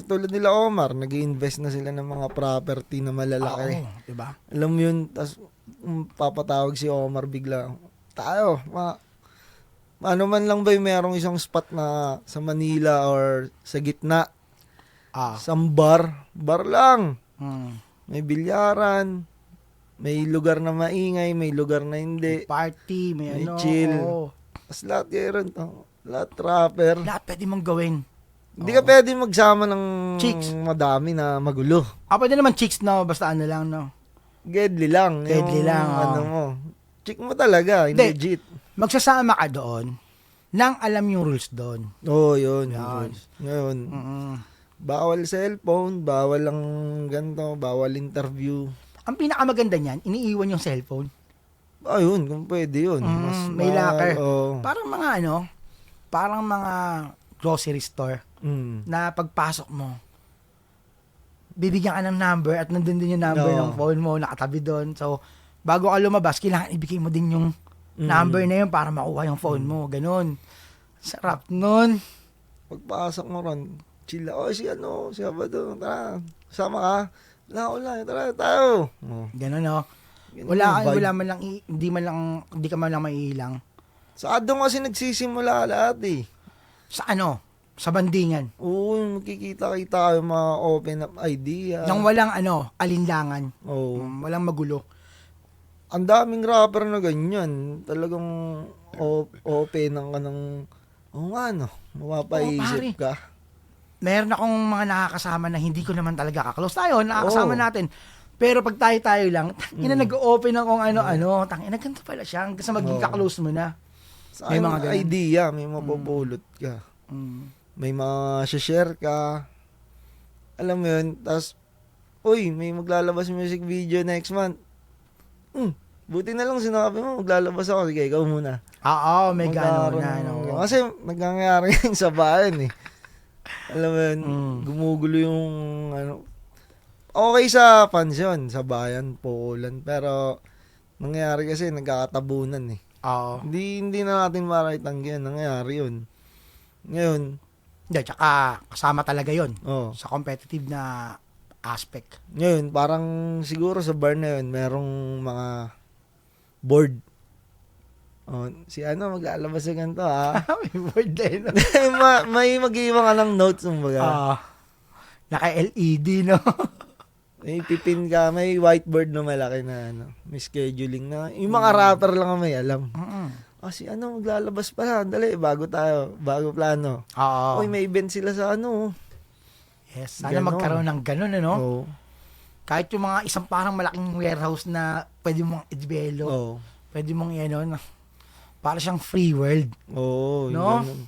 tulad nila Omar, nag-i-invest na sila ng mga property na malalaki. Oo, diba? Alam mo yun, tapos papatawag si Omar bigla. Tayo, ano man lang ba yung merong isang spot na sa Manila or sa gitna, isang bar lang. May bilyaran, may lugar na maingay, may lugar na hindi. Party, May may ano. chill. oo. Tapos lahat yun, lahat rapper. Lahat pwede mong gawin. Hindi ka pwede magsama ng Chicks. madami na magulo. Pwede naman chicks, no? Basta ano lang, no? Gedli lang. Gedli yung, lang, Ano mo. Chick mo talaga, Hindi. legit. Magsasama ka doon nang alam yung rules doon. Oo, yun. Yan. Ngayon, Mm-mm. bawal cellphone, bawal lang ganito, bawal interview. Ang pinakamaganda niyan, iniiwan yung cellphone. Ayun, kung pwede yun. May locker. Oo. Parang mga grocery store na pagpasok mo, bibigyan ka ng number at nandun din yung number ng phone mo, nakatabi doon. So, bago ka lumabas, kailangan ibigay mo din yung number na yun para makuha yung phone mo. Ganon. Sarap nun. Pagpasok mo ron, chill ako. Si Abado, tara, sama ka. Wala, tara, tayo. Oh. Ganon, no? Ganun yung vibe. Wala man lang, hindi ka man lang maiilang. Sa doon kasi nagsisimula lahat eh. Sa ano? Sa bandingan. Oo, makikita-kita yung mga open up idea. Nang walang alinlangan. Oo. Walang magulo. Ang daming rapper na ganyan. Talagang open ang ka ng, mapapaisip pare. ka. Meron akong mga nakakasama na hindi ko naman talaga kaklose. Tayo, nakakasama natin. Pero pag tayo lang, nag-open akong ano-ano. Tangina, ganito pala siya. Hanggang sa maging kaklose mo na. Sa May may mga ganun. idea, may mapupulot ka. Mm. May mga share ka. Alam mo yun, tapos, uy, may maglalabas music video next month. Buti na lang sinabi mo, maglalabas ako. Sige, ikaw muna. Oo, may gano'n Magkakaroon na. ng- No? Kasi nagkakayari yun sa bayan eh. Alam mo yun, Mm. gumugulo yung ano. Okay sa pansyon, sa bayan, pukulan. Pero, nangyayari kasi nagkakatabunan eh. Oo. Hindi na natin maraitanggi yan. Nangyayari yun. Ngayon, Hindi, tsaka kasama talaga yon oh, sa competitive na aspect. ngayon, parang siguro sa bar na yun, merong mga board. Oh, si ano, maglalabas ng ganito ha. May board din. may mag-iwan ka ng notes, kumbaga. Naka-LED, no? May pipin ka, may whiteboard na malaki na ano, may scheduling na. Yung mga rapper lang ang may alam. Mm-mm. Si ano, maglalabas pala. Dali, bago plano. Oo. Uy, may event sila sa ano. Yes, sana Ganon. magkaroon ng ganun, ano? Oo. Kahit yung mga isang parang malaking warehouse na pwede mong i-develop, Oo. pwede mong para siyang free world. Oo, yung No? ganun.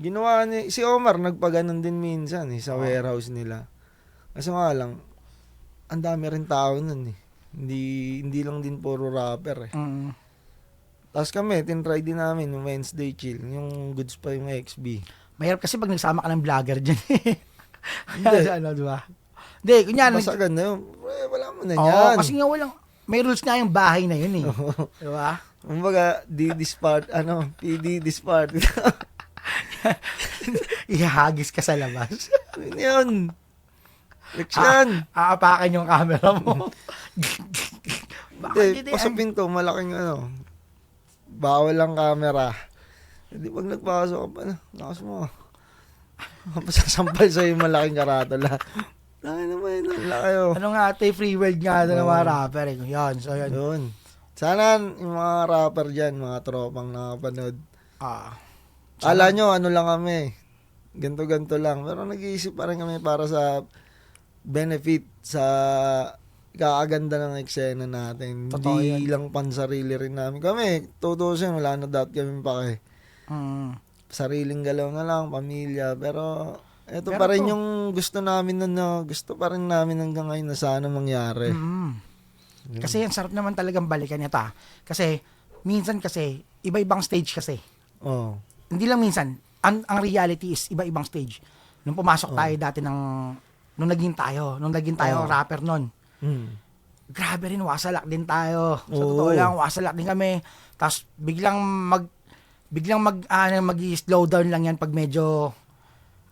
Ginawa ni si Omar nagpaganon din minsan sa warehouse nila. Kasi nga lang ang dami rin tao nun eh. Hindi lang din puro rapper eh. Mm. Tapos kami, tinry din namin yung Wednesday Chill, yung goods pa yung XB. Mahirap kasi pag nagsama ka ng vlogger dyan. Hindi. Ano, di ba? Hindi, kunyari. Basta ganda yun. Wala mo na Oo, yan. kasi nga may rules na yung bahay na yun eh. Di ba? Kumbaga, PD dispart. Ihahagis ka sa labas. Yun yun. Leksyan. Aapakan yung camera mo. Hindi, pasapin ko, malaking ano. Bawal ang camera. Hindi, pag nagpasok ka pa na, lakas mo. Masasampal sa'yo yung malaking karatula. Laki naman yun, laki yun. Ano nga, free world nga ng mga rapper eh. Yan, so yun. Yun. Sana yung mga rapper dyan, mga tropang nakapanood. Kala nyo, ano lang kami. Ganto-ganto lang. Pero nag-iisip pa rin kami para sa benefit, sa kakaganda ng eksena natin. Totoo Hindi yan. lang pansarili rin namin. Kami, tutusin, wala na doubt kami pa kay. Sariling galaw na lang, pamilya. Pero, eto Pero pa rin to. yung gusto namin na gusto pa rin namin hanggang ngayon na sana mangyari. Kasi ang sarap naman talagang balikan ito. Kasi, minsan kasi, iba-ibang stage kasi. Oh. Hindi lang minsan, ang reality is iba-ibang stage. Nung pumasok tayo dati nung naging tayo rapper nun, grabe rin, wasalak din tayo. Sa totoo lang, wasalak din kami. Tapos biglang mag-slow down lang yan pag medyo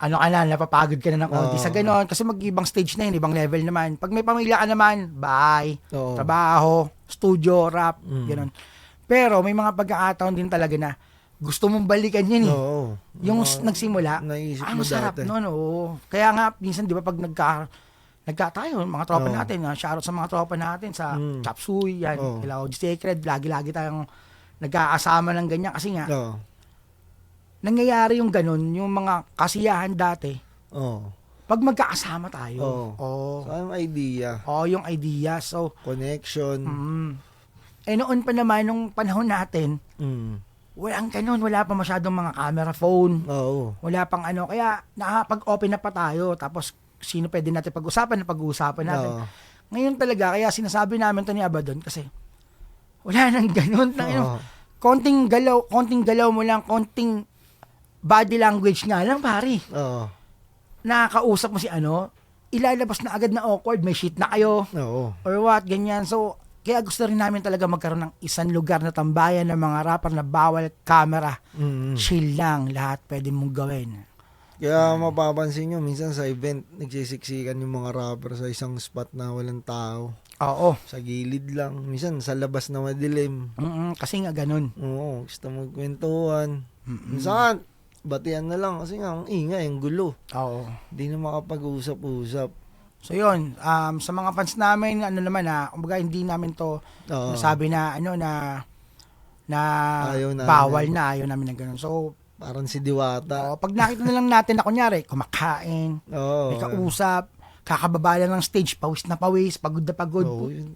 napapagod ka na ng konti. Sa ganon, kasi mag-ibang stage na yun, ibang level naman. Pag may pamilya ka naman, bye, trabaho, studio, rap, ganon. Pero may mga pagkakataon din talaga na gusto mong balikan yun eh. Oo. Yung nagsimula, Naisip ang mo sarap dati. nun, oo. Kaya nga, minsan, di ba, pag nagka tayo, mga tropa natin, shoutout sa mga tropa natin, sa Chop Suey, yan, Ilaw Sacred, lagi-lagi tayong nagkakasama ng ganyan. Kasi nga, nangyayari yung ganun, yung mga kasiyahan dati, pag magkakasama tayo, Saan yung idea? yung idea, so, Connection. noon pa naman, nung panahon natin, walang ganun, wala pa masyadong mga camera phone, Oo. wala pang kaya nakapag-open na pa tayo, tapos sino pwede natin pag-usapan natin. Ngayon talaga, kaya sinasabi namin to ni Abaddon kasi wala nang ganun. Konting galaw mo lang, konting body language nga lang, pare. Nakakausap mo si ilalabas na agad na awkward, may shit na kayo, or what, ganyan. So, kaya gusto rin namin talaga magkaroon ng isang lugar na tambayan ng mga rapper na bawal camera. Chill lang, lahat pwede mong gawin. Kaya mapapansin nyo, minsan sa event, nagsisiksikan yung mga rapper sa isang spot na walang tao. Oo. Sa gilid lang. Minsan sa labas na madilim. Kasi nga ganun. Oo, gusto magkwentuhan. Minsan, batian na lang kasi nga, ang ingay, ang gulo. Oo. Hindi na makapag-usap-usap. So yun, sa mga fans namin, kumbaga hindi namin to nasabi na Ayaw namin. bawal na, ayaw namin ng ganun. So, Parang si Diwata. pag nakita na lang natin na kunyari, kumakain, may kausap, kakababa lang ng stage, pawis na pawis, pagod na pagod. Yun.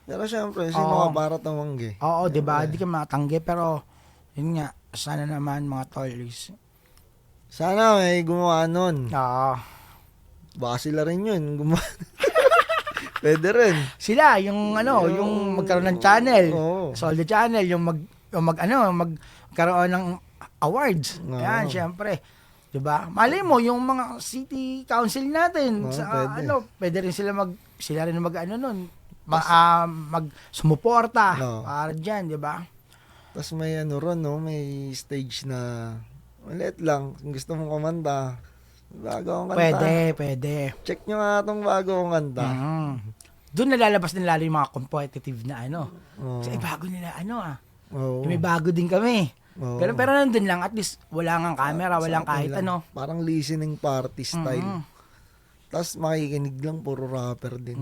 Pero syempre, sino ka para tumanggi? Oo, di ba? Di ka matanggi, pero Yun nga, sana naman mga toys. Sana may gumawa nun. Oo. Baka sila rin yun. Gumawa. Pwede rin. Sila, yung yung magkaroon ng channel. Oo. Solid channel, yung magkaroon ng awards. Oo. Yan, syempre. 'Di ba? Malay mo yung mga city council natin Oo, sa pwede. pwede rin sila rin nun. Sumuporta para diyan, 'di ba? Tapos may may stage na maliit lang. Kung gusto mong kumanta, bago akong kanta. Pwede. Check nyo nga itong bago akong kanta. Doon nalalabas din lalo yung mga competitive na Oo. Kasi bago nila Oo. May bago din kami. Oo. Pero nandun lang, at least wala ngang camera, walang Sa akin kahit lang. Parang listening party style. Tapos makikinig lang, puro rapper din.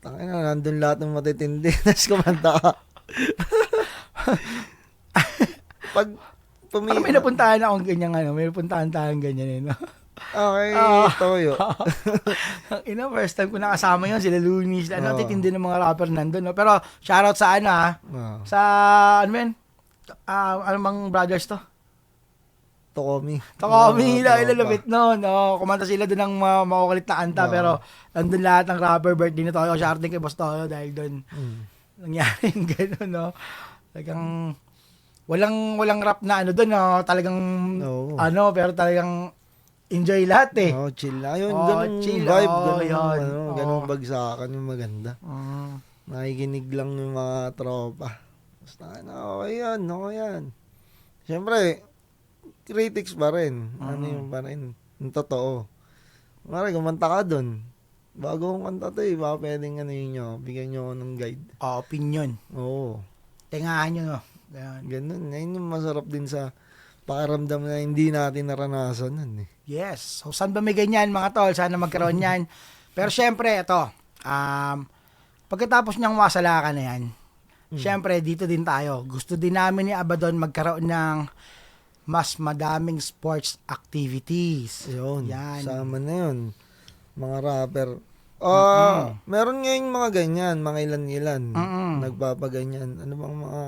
Tangina, nandun lahat ng matitindi. Tapos kumanta ka. Pag Parang may napuntahan akong ganyan, may napuntahan tayong ganyan, Okay, Toyo. First time ko nakasama yun, sila Looney, sila, Oo. titindi ng mga rapper nandun, no? Pero, shoutout sa Oo. sa, ano bang brothers to? Tokomi. Tokomi, Oo, ilalapit nun, kumanta sila doon ng makukulit na kanta, Oo. pero, nandun lahat ng rapper birthday na Toyo, shoutout din kay Boss Toyo, dahil doon, nangyari yung gano'n, no? Talagang, walang rap na doon, no? Talagang, Oo. pero talagang, enjoy lahat Chill lang. Yun, Oo, ganun chill. vibe. Oo, Ganun, yun. ganun Oo. bagsakan yung maganda. Nakikinig lang yung mga tropa. Basta, okay yan. Siyempre, critics pa rin. Ano yung pa rin. Yung totoo. Mara, kumanta ka dun. Bago kong kanta to baka pwedeng bigyan nyo ako ng guide. Opinion. Oo. Tingahan nyo, no? Ganun. Ganun. Ayun yung masarap din sa pakiramdam na hindi natin naranasan nun Yes. So, saan ba may ganyan, mga tol? Sana magkaroon yan. Pero, syempre, ito. Pagkatapos niyang wasalakan na yan, syempre, dito din tayo. Gusto din namin ni Abaddon magkaroon ng mas madaming sports activities. Yun. Yan. Sama na yun. Mga rapper. Meron ngayon mga ganyan, mga ilan-ilan. Nagpapaganyan. Ano bang mga...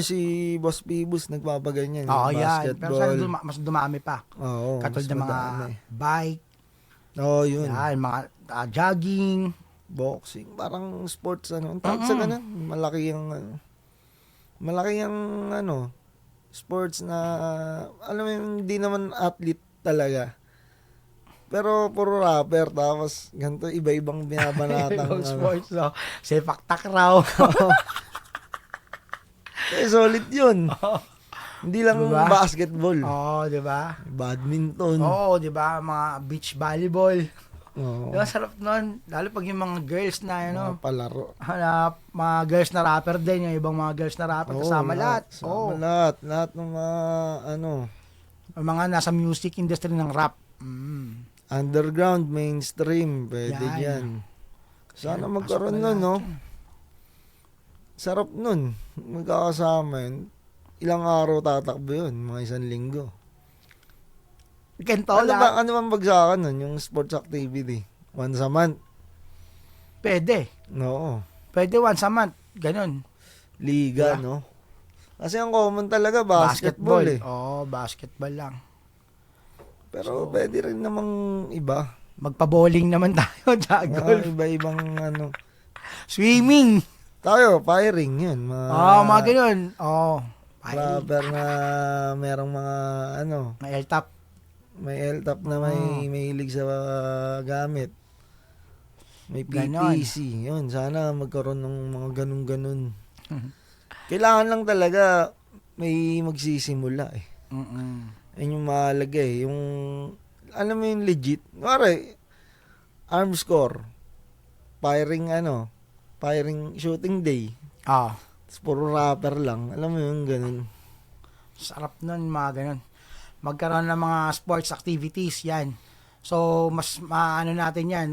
si Boss Pibus nagpapaganyan. Oo, yan. Pero Basketball. sana mas dumami pa. Oo. Katulad mas ng mga madami. bike, Yun. yan, mga jogging. Boxing. Parang sports, Ang tawag sa ganun. Malaki yung sports na, alam mo yung hindi naman athlete talaga. Pero puro rapper, tapos ganito, iba-ibang binabanatang sports, no? Sepak takraw. solid yun. Hindi lang Diba? basketball. Di ba? Badminton. Di ba? Mga beach volleyball. Oo. Diba, sarap nun. Lalo pag yung mga girls na, Mga palaro. mga girls na rapper din, yung ibang mga girls na rapper, kasama lahat. Lahat ng mga, Yung mga nasa music industry ng rap. underground, mainstream, pwede Yan. yan. Sana Yan, magkaroon pasok na nun, lahat yan. Sarap nun. Magkakasama yun. Ilang araw tatakbo yun? Mga 1 linggo. Ganito, Ano bang bagsakan nun? Yung sports activity? Once a month? Pwede. Oo. Pwede once a month. Ganun. Liga, Diba? no? Kasi ang common talaga, basketball eh. Basketball lang. Pero pwede rin namang iba. Magpa-bowling naman tayo, jagol. Iba-ibang Swimming. Tayo, firing yun. Mga ganun. Rapper na merong mga May L-top. may L-top na may hilig sa gamit. May Ganon. PPC. Yun, sana magkaroon ng mga ganun-ganun. Kailangan lang talaga may magsisimula eh. Yun yung mahalaga eh. Yung, alam mo yung legit. Mare, arm score. Firing shooting day. Tapos puro rapper lang. Alam mo yung ganun. Sarap nun, mga ganun. Magkaroon ng mga sports activities, yan. So, mas maano natin yan,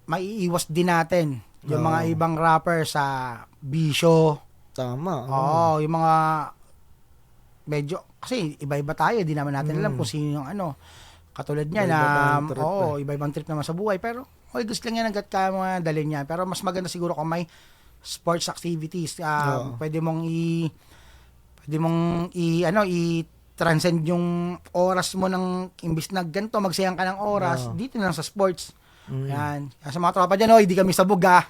maiiwas din natin yung mga ibang rapper sa bisyo. Tama. Yung mga medyo, kasi iba-iba tayo, di naman natin alam kung sino yung katulad niya Iba-iba iba-ibang trip naman sa buhay, pero gusto lang yan hanggat kaya mga dalhin niya. Pero mas maganda siguro kung may sports activities. Oo. Pwede mong i-transcend yung oras mo ng imbis na ganito, magsayang ka ng oras, Oo. dito na lang sa sports. Mm. Yan. Kaya sa mga tropa dyan, hindi kami sabog ha.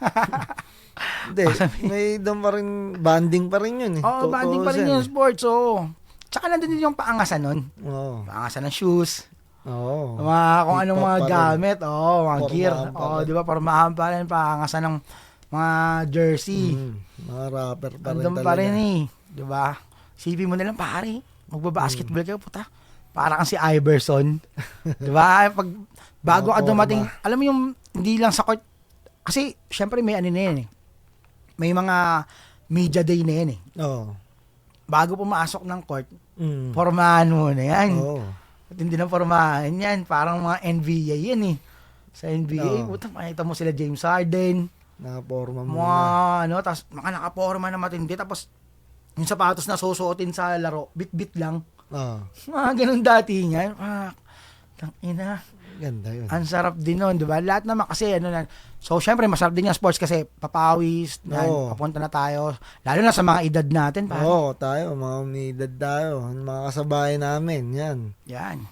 Hindi, may doon pa rin, banding pa rin yun eh. Oo, banding pa rin yung sports, oo. Tsaka nandun din yung paangasan nun. Oo. Paangasan ng shoes, Oo. mga kung Hip anong hop mga pa rin. gamit, mga gear. Pormahan pa Oo, rin. di ba? Pormahan pa rin, paangasan ng mga jersey. Mga rapper pa rin Andun talaga. pa rin di ba? Sipin mo na lang, pare. Magbabasketball kayo, puta. Para kang si Iverson. Di ba? Bago ka Mga dumating, forma. alam mo yung, hindi lang sa court, kasi, syempre may ano na yan eh. May mga media day na yan eh. Oo. Bago pumasok ng court, Mm. formahan mo na yan. Oo. At hindi na formahan yan. Parang mga NBA yan eh. Sa NBA, Oo. puta, makita mo sila James Harden, Nakaporma mo mga tapos mga nakaporma na matindi, tapos yung sapatos na susuotin sa laro, bit-bit lang. Oo. Mga ganun dati niyan. Tangina. Ganda yun. Ang sarap din nun, di ba? Lahat naman kasi, so, syempre, masarap din yung sports kasi papawis, Oo. papunta na tayo. Lalo na sa mga edad natin, pare. Oo, tayo, mga umidad tayo. Mga kasabay namin, yan. Yan.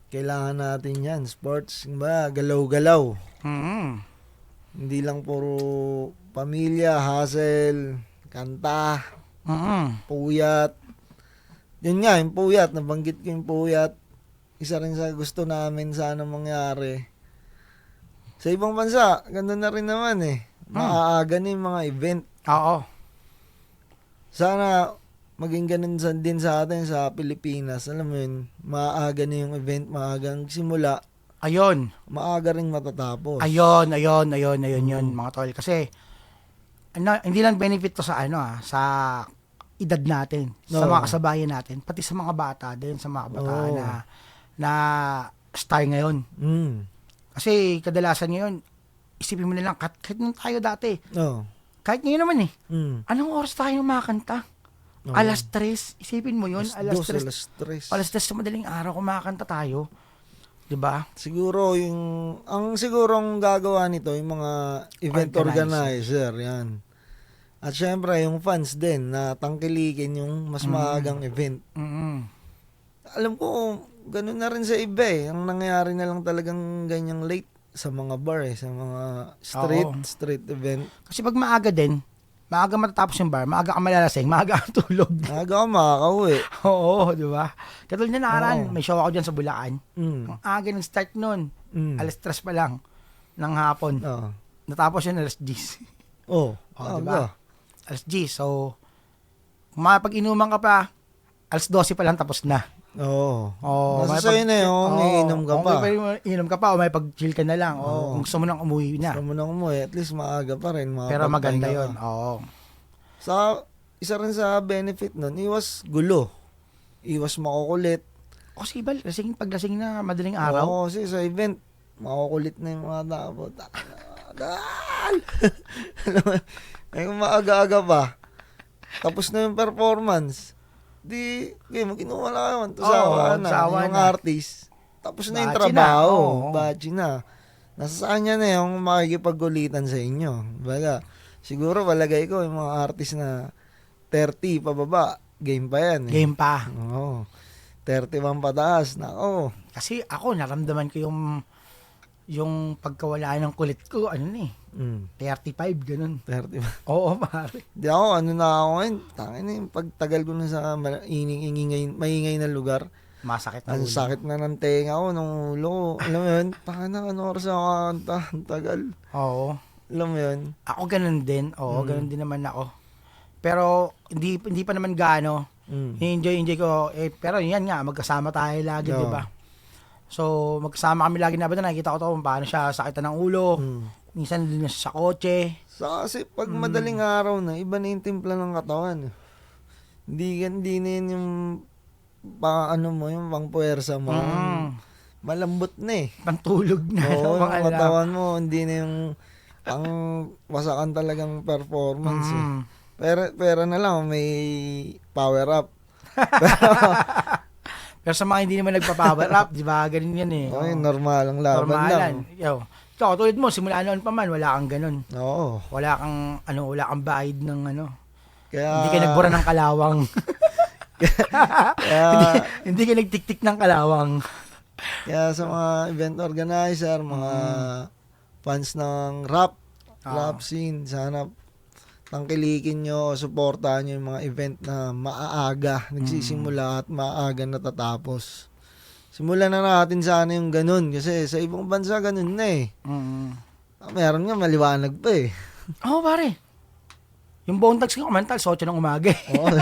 Kailangan natin yan. Sports, ba, galaw-galaw. Mm-hmm. Hindi lang puro pamilya, hustle, kanta, Mm-hmm. puyat. Yun nga, yung puyat. Nabanggit ko yung puyat. Isa rin sa gusto namin sana mangyari. Sa ibang bansa, ganda na rin naman eh. Maaaga na yung mga event. Oo. Sana maging ganun din sa atin sa Pilipinas. Alam mo yun, maaga na yung event, maagang simula, Ayun. maaga rin matatapos. Ayun, yun, mga tol. Kasi, hindi lang benefit to sa sa edad natin, sa Oo. mga kasabayan natin, pati sa mga bata din, sa mga kabataan Oo. na star ngayon. Mm. Kasi kadalasan ngayon, isipin mo na lang, kahit nung tayo dati, Oh. kahit ngayon naman Mm. anong oras tayo makakanta? Oo. Alas 3, isipin mo yun, alas 3, alas 3. alas 3 sa madaling araw kumakanta tayo. 'Di ba? Siguro ang sigurong gagawa nito yung mga event organizer, yan. At syempre yung fans din na tangkilikin yung mas maagang event. Mm. Alam ko ganun na rin sa iba eh. Ang nangyayari na lang talagang ganyang late sa mga bar eh, sa mga street event. Kasi pag maaga din, maaga matatapos yung bar, maaga ka malalasing, maaga ka tulog. Aga ka makakauwi. Oo, 'di ba? Katulad na nakaraan, Oo. may show ako diyan sa Bulacan. Mm. Ang aga ng start noon, Mm. alas 3 pa lang ng hapon. Oo. Natapos yun alas 10. Oh, Oh, aga. diba? Alas 10. So, kung mapag-inuman ka pa, alas 12 pa lang tapos na. Oo. Oh, Nasa sa'yo na yun, iinom ka pa. Inom ka pa o may pag-chill ka na lang. O Oo. kung gusto mo nang umuwi na. Gusto mo nang umuwi, at least maaga pa rin. Pero maganda makapagpahinga yun. ka. Oo. Isa rin sa benefit nun, iwas gulo. Iwas makukulit. Kasi iba, paglasing na madaling araw. Oo, kasi sa event, makukulit na yung mga tao. Dal! Ay, kung maaga-aga pa, tapos na yung performance, di, okay, mag-inuwa lang kayo. Tusawa na. sawa Yung na. artist. Tapos na yung Bachi na, trabaho. oo. Bachi na. Nasa saan niya na yung makikipagkulitan sa inyo. Baga, siguro palagay ko yung mga artist na 30 pababa, game pa yan. Eh. Game pa. Oo. 31 pataas. Nako. Kasi ako, naramdaman ko yung pagkawala ng kulit ko, 35, ganun. 30. Oo, pare. Di ako, na ako ngayon. Tangin na yung pagtagal ko na sa maingay na lugar. Masakit na Ang ulo. sakit na ng tenga ko, ng ulo ko. Alam mo yun? Ano oras ako kakanta? Ang tagal. Oo. Alam mo yun? Ako ganun din. Oo, ganun din naman ako. Pero, hindi pa naman gaano. Enjoy ko. Pero yan nga, magkasama tayo lagi, Oo. di ba? So, magkasama kami lagi na ba? Nakikita ko to kung paano siya sakitan ng ulo. Minsan din siya sa kotse. Kasi pag madaling araw na, iba na yung timpla ng katawan. Hindi na yun yung yung pang puwersa mo. Malambot na eh. Pantulog na. Oo, mga yung katawan mo, hindi na yung pang wasakan talagang performance eh. Pero na lang, may power up. Pero sa mga hindi naman nagpa-power up, di ba? Ganun yan eh. Okay, normal ang laban lang. Yo. Ikaw, tulad mo, simula noon pa man, wala kang ganun. Oo. Wala kang bayad ng Kaya, Hindi ka nagbura ng kalawang. kaya, Hindi ka nagtiktik ng kalawang. kaya sa mga event organizer, mga fans ng rap scene, sana tangkilikin nyo, suportahan nyo yung mga event na maaga nagsisimula at maaga natatapos. Simulan na natin sana yung ganun kasi sa ibang bansa ganun na eh. Meron nga maliwanag pa eh. Oo, pare. Yung Bone Thugs ko kumantal, 8 ng umaga. Oo.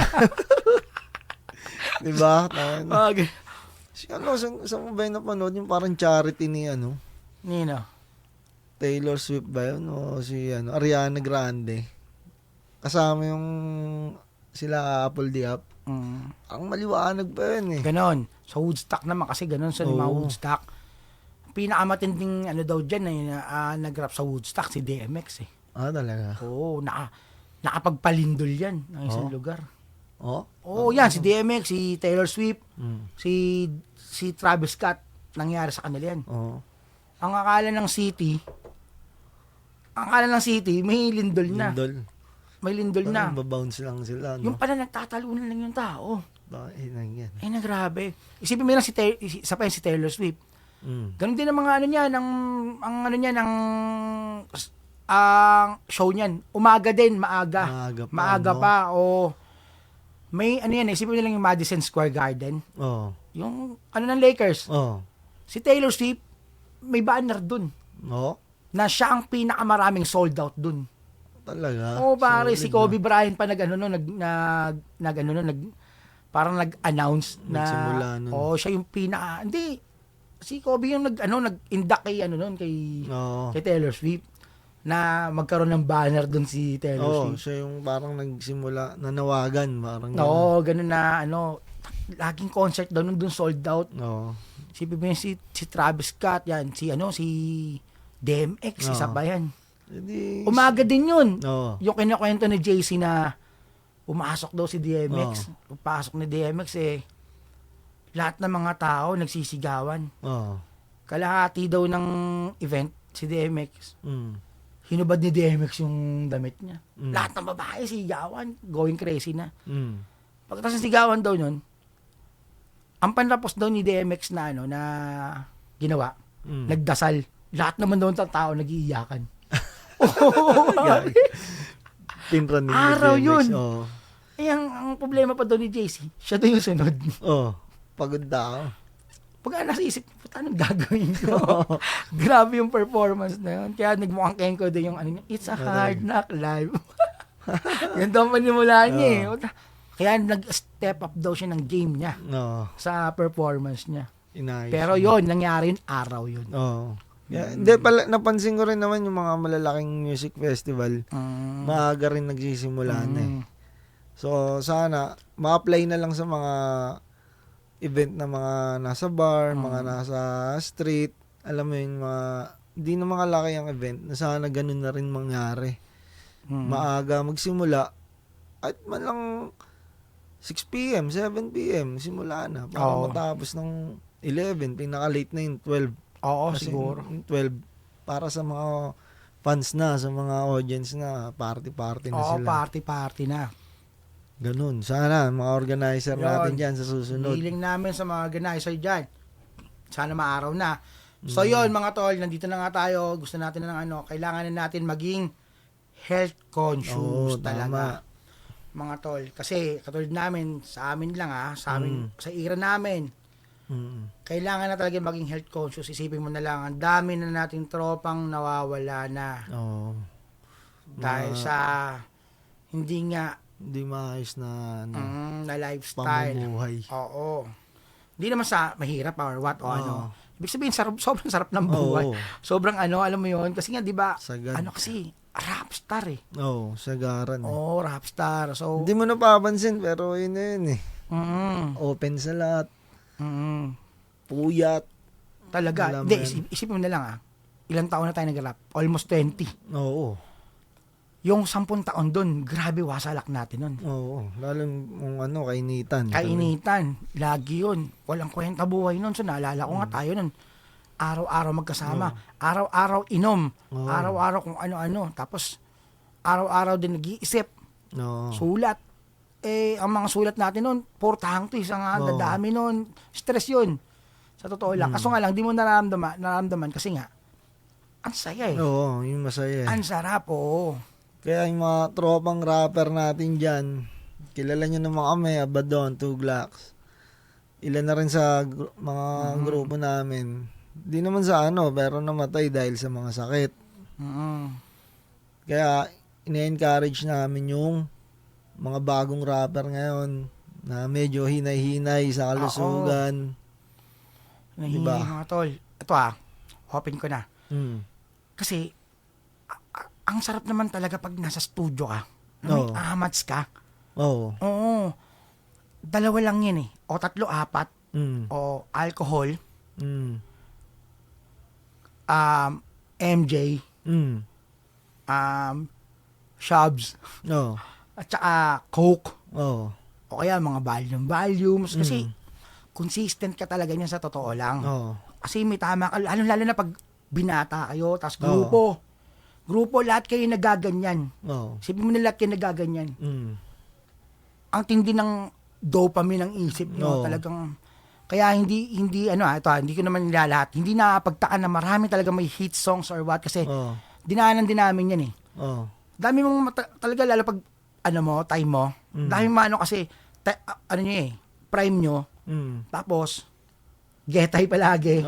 Diba? Okay. Sa mo ba yung napanood yung parang charity ni Nino. Taylor Swift ba yun? O si Ariana Grande. Kasama yung sila Apple Diap. Ang maliwanag pa yun eh. Ganon. Sa Woodstock naman kasi ganon sa mga Woodstock. Pinakamatinding daw dyan na nag-rap sa Woodstock si DMX eh. Ah, talaga? Oo, nakapagpalindol yan ng isang lugar. Oh? Oo, yan, si DMX, si Taylor Swift, si Travis Scott, nangyari sa kanila yan. Oo. Ang akala ng city, may lindol na. May lindol na. Parang babounce lang sila, no? Yung pala nagtatalunan lang yung tao. Bakit yan? Ay, nagrabe. Isipin mo lang isa pa yan si Taylor Swift. Ganun din ang mga ang show niyan. Umaga din, maaga. Maaga pa. O may isipin mo lang yung Madison Square Garden. Oo. Yung ng Lakers. Oo. Si Taylor Swift, may banner dun. Oo. Na siya ang pinakamaraming sold out dun. Talaga? Oo, pare, Solid si Kobe Bryant pa parang nag-announce na nagsimula nun. siya yung si Kobe yung nag-induct kay Taylor Swift na magkaroon ng banner doon si Taylor Swift. Siya yung parang nagsimula nanawagan, parang ganun na laging concert daw doon sold out. Si Travis Scott yan, si DMX, isa pa yan. Umaga din yun. Yung kinakwento ni JC na pumasok daw si DMX. Pupasok ni DMX lahat ng mga tao nagsisigawan. Kalahati daw ng event si DMX. Hinubad ni DMX yung damit niya. Lahat ng babae sigawan, going crazy na. Pagkatapos ng sigawan daw nun, ang panlapos daw ni DMX na na ginawa, nagdasal. Lahat naman daw ng tao nagiiyakan. Pinran ni araw DMX. yun. Ang problema pa daw ni JC, siya daw yung sunod. Pagod daw. Pag nasa isip, anong gagawin ko? Grabe yung performance na yun. Kaya nagmukhang Kenko din yung it's a hard knock life. Yan daw panimula niya Kaya nag-step up daw siya ng game niya sa performance niya. Inayos. Pero yun, nangyari yun, araw yun. Hindi pala, napansin ko rin naman yung mga malalaking music festival, maaga rin nagsisimula na eh. So, sana, ma-apply na lang sa mga event na mga nasa bar, mga nasa street, alam mo yun, hindi na makalaki ang event, na sana ganun na rin mangyari. Maaga magsimula, at man lang 6 p.m., 7 p.m., simula na, para matapos ng 11, pinaka-late na yung 12. Kasi Siguro. 12, para sa mga fans na, sa mga audience na, party-party na sila. Party na. Ganun. Sana, mga organizer natin dyan sa susunod. Hiling namin sa mga organizer dyan. Sana maaraw na. So yun, mga tol, nandito na nga tayo. Gusto natin ng kailangan na natin maging health conscious talaga. Mga tol. Kasi, katulad namin, sa amin lang sa sa era namin, kailangan na talaga maging health conscious. Isipin mo na lang, ang dami na nating tropang nawawala na. Dahil sa hindi maayos na na lifestyle. Pamumuhay. Oo. Hindi naman sa mahirap or what Ibig sabihin sobrang sarap ng buhay. Sobrang alam mo 'yon kasi nga 'di ba? Kasi rapstar eh. Sagaran. Rapstar. So hindi mo napapansin pero yun na yun eh. Open sa lahat. Puyat. Talaga. Hindi, isipin mo na lang ilang taon na tayo nag-rap? Almost 20. Yung 10 taon doon, grabe wasalak natin nun. Lalong kainitan. Kainitan. Lagi yun. Walang kwenta buhay nun. So naalala ko nga tayo nun. araw-araw magkasama, araw-araw inom, araw-araw kung ano-ano, tapos araw-araw din nag-iisip, sulat. Ang mga sulat natin noon, portangtis, ang dadami noon, stress yun. Sa totoo lang. Kaso nga lang, di mo nararamdaman kasi nga, ang saya eh. Oo, yung masaya. Ang sarap, oo. Kaya yung mga tropang rapper natin dyan, kilala nyo naman kami, Abaddon, Two Glocks. Ilan na rin sa mga grupo namin. Di naman sa pero namatay dahil sa mga sakit. Kaya, ine-encourage namin yung mga bagong rapper ngayon na medyo hinay-hinay sa kalusugan. Diba? Mga tol. Ito open ko na. Kasi, ang sarap naman talaga pag nasa studio ka. May amats ka. Oo. Dalawa lang yan eh. O 3, 4. O alcohol. MJ. Shubs. At saka Coke. O kaya mga volumes. Kasi consistent ka talaga niyan sa totoo lang. Kasi may tama ka. Lalo na pag binata kayo, tapos grupo. Grupo, lahat kayo nagaganyan. Sipin mo na lahat kayo nagaganyan. Ang tindi ng dopamine ng isip nyo. Talagang, kaya hindi ko naman nilalahat. Hindi nakapagtaka na marami talaga may hit songs or what. Kasi, dinaanan din namin yan eh. Dami mong, talaga lalo pag, time mo. Dami mo kasi, prime nyo. Tapos, getay palagi.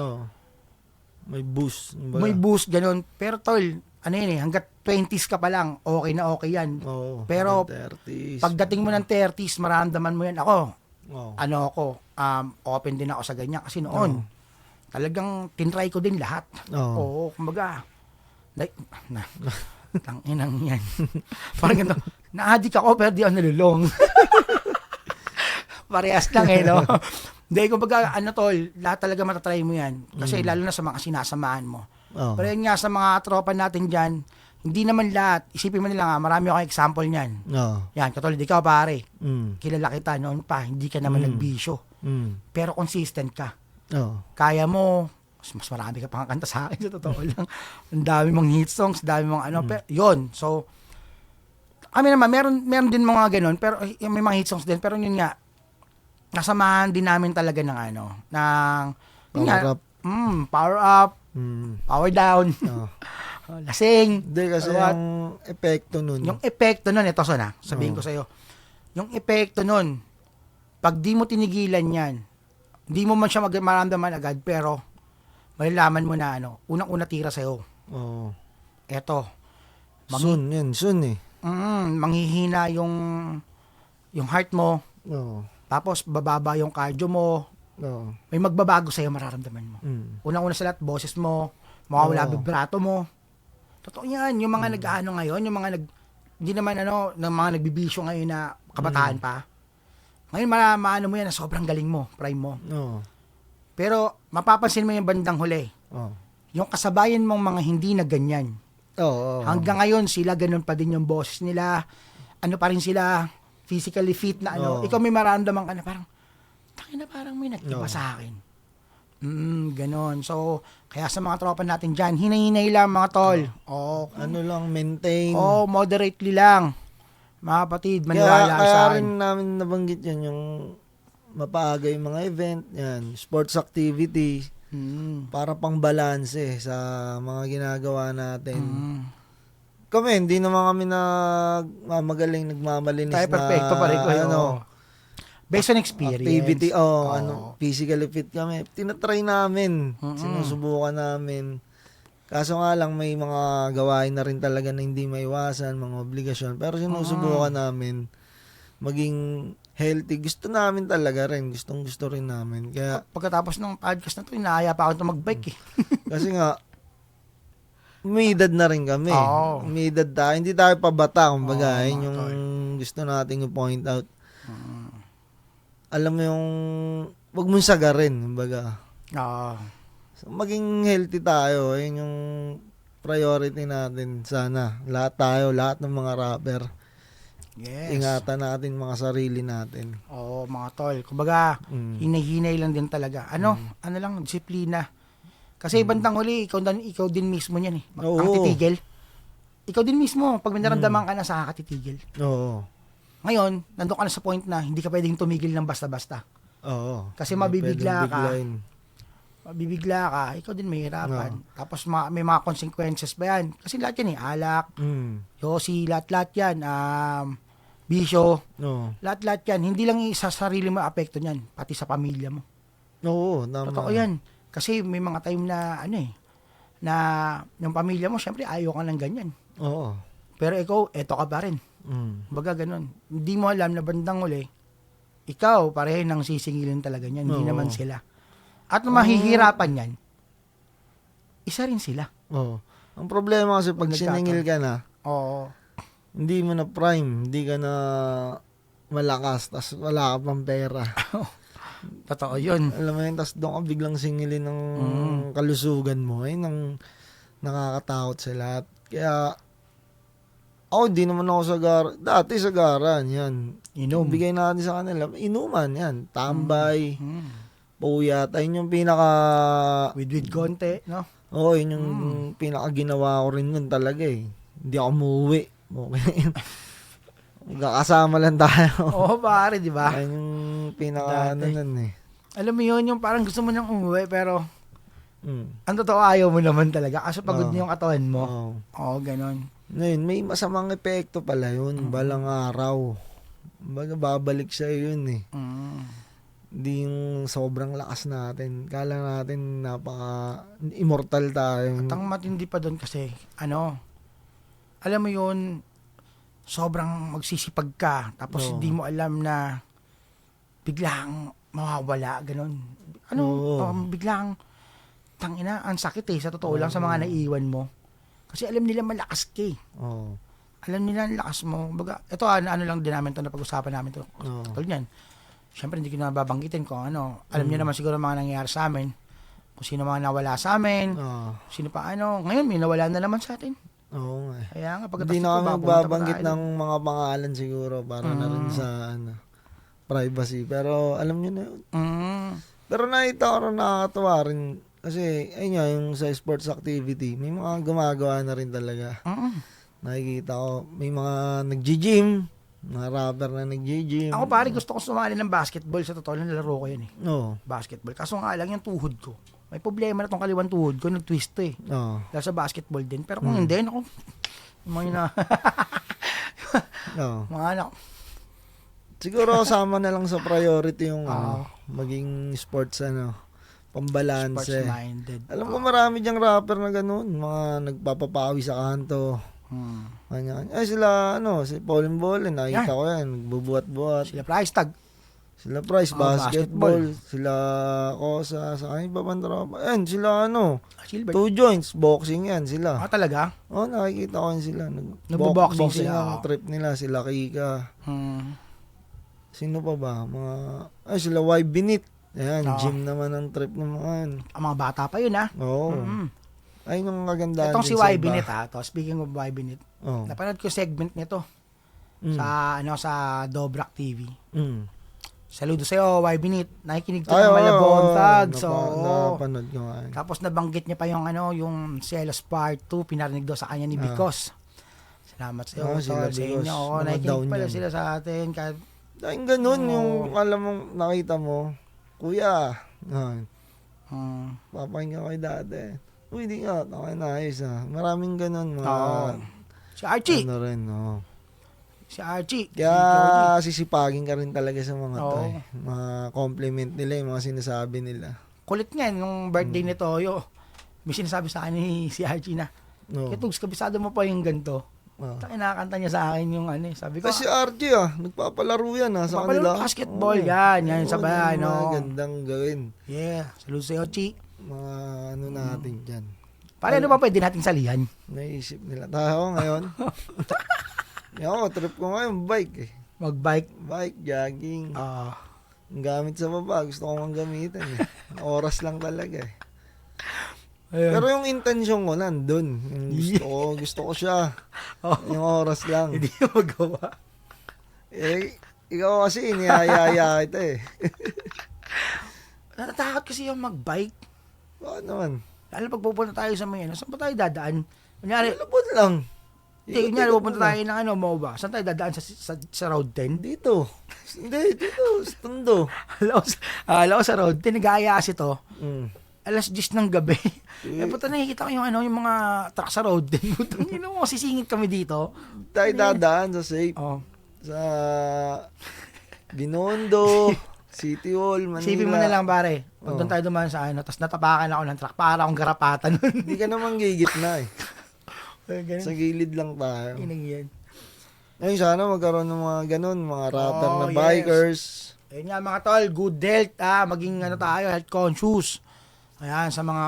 May boost. May boost, ganun. Pero tol, hanggat 20s ka pa lang, okay na okay yan. Pero, 30s, pagdating mo ng 30s, maramdaman mo yan. Ako, open din ako sa ganyan. Kasi noon, talagang tinry ko din lahat. Kumbaga, tanginang yan. Parang ganito, na-addict ako, pero di ako nalulong. Parehas lang no? Hindi, kumbaga, tol, lahat talaga matatry mo yan. Kasi lalo na sa mga sinasamahan mo. Pero yun nga, sa mga tropa natin dyan, hindi naman lahat. Isipin mo nila marami akong example niyan. Yan, katulad ikaw pare. Kilala kita noon pa, hindi ka naman nagbisyo. Pero consistent ka. Kaya mo, mas marami ka pang kanta sa akin, sa totoo lang. Ang dami mong hit songs, dami mong pero yun. So, kami naman, meron din mga ganun, pero may mga hit songs din, pero yun nga, nasamahan din namin talaga ng power up. Power up, power down, lasing. Hindi kasi yung epekto nun. Yung epekto nun, ito sabihin ko sa'yo. Yung epekto nun, pag di mo tinigilan yan, hindi mo man siya maramdaman agad, pero malalaman mo na unang-una tira sa'yo. Eto. Soon eh. Manghihina yung heart mo. Tapos, bababa yung cardio mo. May magbabago sa'yo, mararamdaman mo. Unang-una sa lahat, boses mo, mawawala vibrato mo. Totoo yan. Yung mga nag-ano ngayon, yung mga hindi naman ng mga nagbibisyo ngayon na kabataan pa. Ngayon, maano mo yan na sobrang galing mo, prime mo. Pero, mapapansin mo yung bandang huli. Yung kasabayan mong mga hindi na ganyan. Hanggang ngayon, sila ganun pa din yung boses nila. Ano pa rin sila, physically fit na ikaw may maramdaman ka na parang may nag-iba sa akin. Ganon. So, kaya sa mga tropa natin dyan, hinay-hinay lang mga tol. Maintain. Moderately lang. Mga kapatid, maniwala kaya sa akin. rin namin nabanggit yan, yung mapaaga yung mga event, yan, sports activity, para pang balanse sa mga ginagawa natin. Kami, hindi naman kami nagmamalinis tayo perfecto pa rin ko. Based on experience. Activity, physically fit kami. Tinatry namin, sinusubukan namin. Kaso nga lang, may mga gawain na rin talaga na hindi maiwasan, mga obligasyon. Pero sinusubukan namin maging healthy. Gusto namin talaga rin. Gusto rin namin. Kaya, pagkatapos ng podcast na to, inaaya pa ako mag-bike kasi nga, may edad na rin kami. May edad tayo. Hindi tayo pabata. Kumbaga, yun yung gusto nating i-point out. Alam mo yung, wag mong sagarin. Kumbaga. So, maging healthy tayo. Yun yung priority natin. Sana. Lahat ng mga rapper. Yes. Ingatan natin mga sarili natin. Mga tol. Kumbaga, hinay-hinay lang din talaga. Ano lang, disiplina. Kasi bandang huli, ikaw din mismo niyan eh. Oo. Ang titigil. Ikaw din mismo, pag may naramdaman ka na, saka ka titigil. Oo. Ngayon, nandun ka na sa point na hindi ka pwedeng tumigil ng basta-basta. Oo. Kasi Hindi mabibigla pwedeng ka. biglain. Mabibigla ka, ikaw din mahirapan. Tapos may mga consequences pa yan. Kasi lahat yan eh, alak, yosi, lahat-lahat yan, bisyo, Oo. lahat-lahat yan. Hindi lang sa sarili mo apekto niyan, pati sa pamilya mo. Oo, tama. Totoo yan. Kasi may mga time na, na yung pamilya mo, syempre ayaw ka ng ganyan. Oo. Pero ikaw, eto ka pa rin. Baga ganun. Hindi mo alam na bandang uli, ikaw, pareho nang sisingilin talaga niyan. Hindi Oo. naman sila. At mahihirapan yan, isa rin sila. Oo. Ang problema kasi pag siningil ka na, Oo. hindi mo na prime, hindi ka na malakas, tas wala ka pang pera. Totoo yun. Alam mo yun, tas doon ka biglang singilin ng kalusugan mo, ay nang nakakatakot sa lahat. Kaya, ako di naman ako dati sagaran, yan. Inom. Bigay natin sa kanila, inuman, yan. Tambay, puyat, ayun yung pinaka, With konti, no? oo, yun yung pinaka ginawa ko rin nun talaga eh. Hindi ako umuwi. Okay. Magkakasama lang tayo. Oo, pare, di ba? Ayun yung pinaka ano Dati. nun eh. Alam mo yun, yung parang gusto mo nang umuwi, pero Mm. ang totoo ayaw mo naman talaga kasi pagod Oo. na yung katawan mo. Oo. Oo, ganon. Ngayon, may masamang epekto pala yun. Balang araw. Baga babalik sa yun eh. Hindi yung sobrang lakas natin. Kala natin immortal tayo. At ang matindi pa doon kasi, alam mo yun, sobrang magsisipag ka, tapos Oo. hindi mo alam na biglang mawawala, ganon. Oo. Biglang, tangina, ang sakit sa totoo lang sa mga naiwan mo. Kasi alam nila malakas ka eh. Oo. Alam nila ang lakas mo. Baga, ito, ano lang din namin to, napag-usapan namin to. Oo. Tol niyan. Siyempre, hindi ko na babanggitin kung ano. Alam niyo naman siguro mga nangyayari sa amin. Kung sino mga nawala sa amin. Oo. Sino pa Ngayon, may nawala na naman sa atin. Oo nga eh. Kaya nga, pagkatapos Hindi na nito, kami pupunta pa magbabanggit tayo. ng mga pangalan siguro para na rin sa privacy. Pero alam niyo na yun. Pero nakita ko rin nakakatawa rin. Kasi, ayun nga, yung sa sports activity, may mga gumagawa na rin talaga. Nakikita ko, may mga nag-gym, mga rapper na nag-gym. Ako pare, gusto ko sumali ng basketball. Sa totoo lang, nalaro ko yan eh. Oo. Basketball. Kaso nga lang yung tuhod ko. May problema na tong kaliwang tuhod ko. Nag-twist to eh. Oo. Dahil sa basketball din. Pero kung hindi, ako, yung mga na, Oo. mga anak. Siguro kasama na lang sa priority yung Oo. maging sports pambalanse. Sports-minded. Alam ko marami diyang rapper na ganun, mga nagpapapawi sa kanto. Kanya. Ay sila si Paulin Bolin, nakita ko yan, nagbubuhat-buhat. Sila price tag. Sila Price basketball, sila Kosa, sa kanya pa tropa. Ayun, sila Silver. Two Joints, boxing yan sila. Talaga? Nakikita ko yan sila. Nagbo-boxing Boxing sila, ang trip nila, sila Kika. Hmm. Sino pa ba? Sila Y Binit. Ayan, Oo. gym naman ang trip ng mga yan. Ang mga bata pa yun Oo. Ayun yung kagandaan Itong din si sa Y iba. Binit speaking of Y Binit. Oo. Napanood ko segment nito sa Dobrak TV. Saludo sa'yo, Y Binit. Nakikinig ka ng Malabon Thugs. Napanood ko nga. Tapos nabanggit niya pa yung Celos Part 2, pinarinig daw sa kanya ni Bicos. Salamat sa iyo, sila sa Bicos. inyo. Mga Nakikinig down pala yan. sila sa atin. Dahil ganun, yung alam mo, nakita mo, kuya, papakinggan ko kay dati. Uy, di nga, naayos Maraming ganun, mga, Si Archie. rin, Si Archie. Kaya sisipagin ka rin talaga sa mga to Oo. Mga compliment nila, yung mga sinasabi nila. Kulit nga, nung birthday ni Toyo, may sinasabi sa akin si Archie na, No. Kitugs, kabisado mo pa yung ganito. Kinakanta niya sa akin yung sabi ko, Kasi RG nagpapalaro yan sa papalaro kanila. basketball, yan sabay, Mga gandang gawin. Yeah, saludo sa'yo, Chi. Mga natin dyan. Pare, ano ba pwede nating salihan? Naisip nila. Tayo ngayon. Ako, trip ko ngayon, bike Mag-bike. Bike, jogging. Ah, Ang gamit sa baba, gusto ko mang gamitin Oras lang talaga ayun. Pero yung intention ko nandun. Yung gusto ko siya. Yung oras lang. Hindi mo magawa. Ikaw kasi inihayaya kita Natatakot kasi yung mag-bike. Bakit naman? Lalo pag pupunta tayo sa may ano, saan ba tayo dadaan? Kunyari, Malabot lang. kunyari pupunta tayo ng ano, MOBA. Saan tayo dadaan sa Road 10? Dito. Hindi, dito. Sa Tondo. Alam ko sa Road 10, nag-aayas ito. Mm. Alas 10 ng gabi. Eh, puta nakikita ko yung ano, yung mga truck sa Road 10. Putang ina mo, sisingit kami dito. Tayo dadaan sa safe. Oh. Sa Binondo, City Hall, Manila. Isipin mo na lang pare, pag doon tayo dumaan sa ano, tapos natapakan ako ng truck, para akong garapatan nun. Hindi ka naman gigit na eh. Ganun. Sa gilid lang tayo. Inang yan. Ayun, sana magkaroon ng mga ganun, mga rapper Oh, na yes. bikers. Ayun nga mga tol, good health, maging ano tayo, health conscious. Ayan, sa mga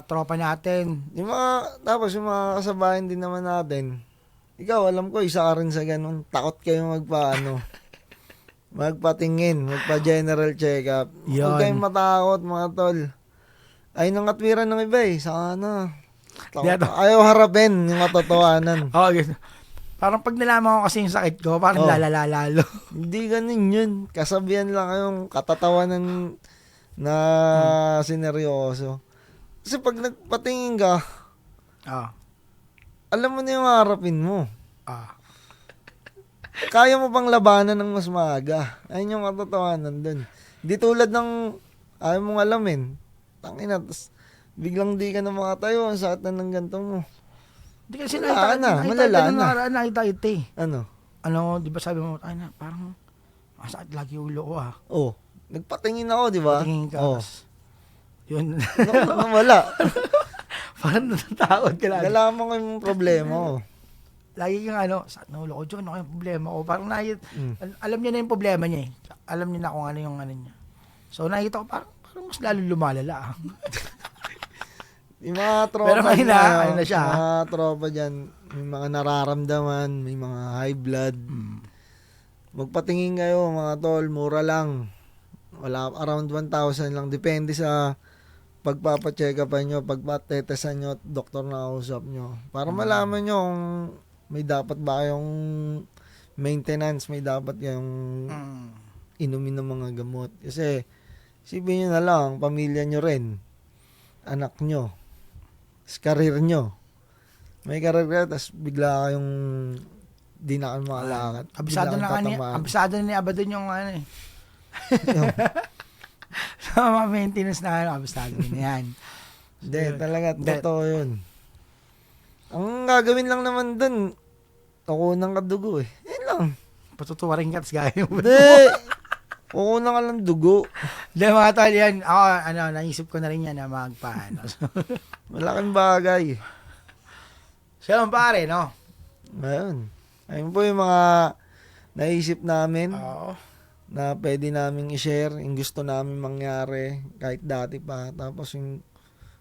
tropa natin. Yung mga, tapos yung mga kasabayan din naman natin. Ikaw, alam ko, isa ka rin sa ganun. Takot kayo magpatingin, magpa-general check-up. Yan. Huwag kayong matakot, mga tol. Ay, nangatwiran ng iba eh. Sana. Ayaw harapin yung katotohanan. Oh, yun. Parang pag nalaman ko kasi yung sakit ko, parang Oh. lalalalo. Hindi ganun yun. Kasabihan lang kayong katatawanan na sineryoso. Kasi pag nagpatingin ka, Ah. alam mo na yung harapin mo. Ah. Kaya mo pang labanan ng mas maaga. Ayun yung katotohanan dun. Di tulad ng ayaw mong alamin. Tangina, tas biglang di ka na makatayo. Ang sakit na ng ganito mo. Hindi kasi Wala na, malala na. nakita ito eh. Ano? Ano, di ba sabi mo, ay na, parang masakit lagi yung ulo ko Oh, nagpatingin ako, di ba? Tingin ka. Oh. tas Yun. Wala. Parang natatakot ka lagi. Nalaman ko yung problema ko. Lagi kang ano, sakit na ulo ko, John, ano yung problema ko? Parang Mm. alam niya na yung problema niya eh. Alam niya na kung ano yung ano niya. So nakita ko, parang mas lalo lumalala. Yung mga tropa Pero ngayon niya, ano na siya. mga tropa dyan, may mga nararamdaman, may mga high blood. Magpatingin kayo, mga tol, mura lang. Wala, around 1,000 lang. Depende sa pagpapacheck up nyo, pagpatetesan nyo, at doktor na kausap nyo. Para malaman nyo kung may dapat ba kayong maintenance, may dapat kayong inumin ng mga gamot. Kasi, isipin nyo na lang, pamilya nyo rin, anak nyo, career nyo. May career ka, tapos bigla kayong di na kayo makalakad. Abisado Bigla na kayong kanya. tatamaan. Abisado na ni Abadon yung ano eh. Sa mga maintenance na ano, abisado na yan. Hindi, talaga, Hindi. totoo yun. Ang gagawin lang naman dun, kukunan ka dugo eh. Yun lang. Patutuwa rin ka, tapos gaya mo. Hindi. Kukunan ka lang dugo. Hindi mga tol, yan. Ako, ano, naisip ko na rin yan na magpaano. Malaking bagay. Siya lang pare, no? Ayun. Ayun po yung mga naisip namin Oo. na pwede naming i-share, yung gusto namin mangyari kahit dati pa. Tapos yung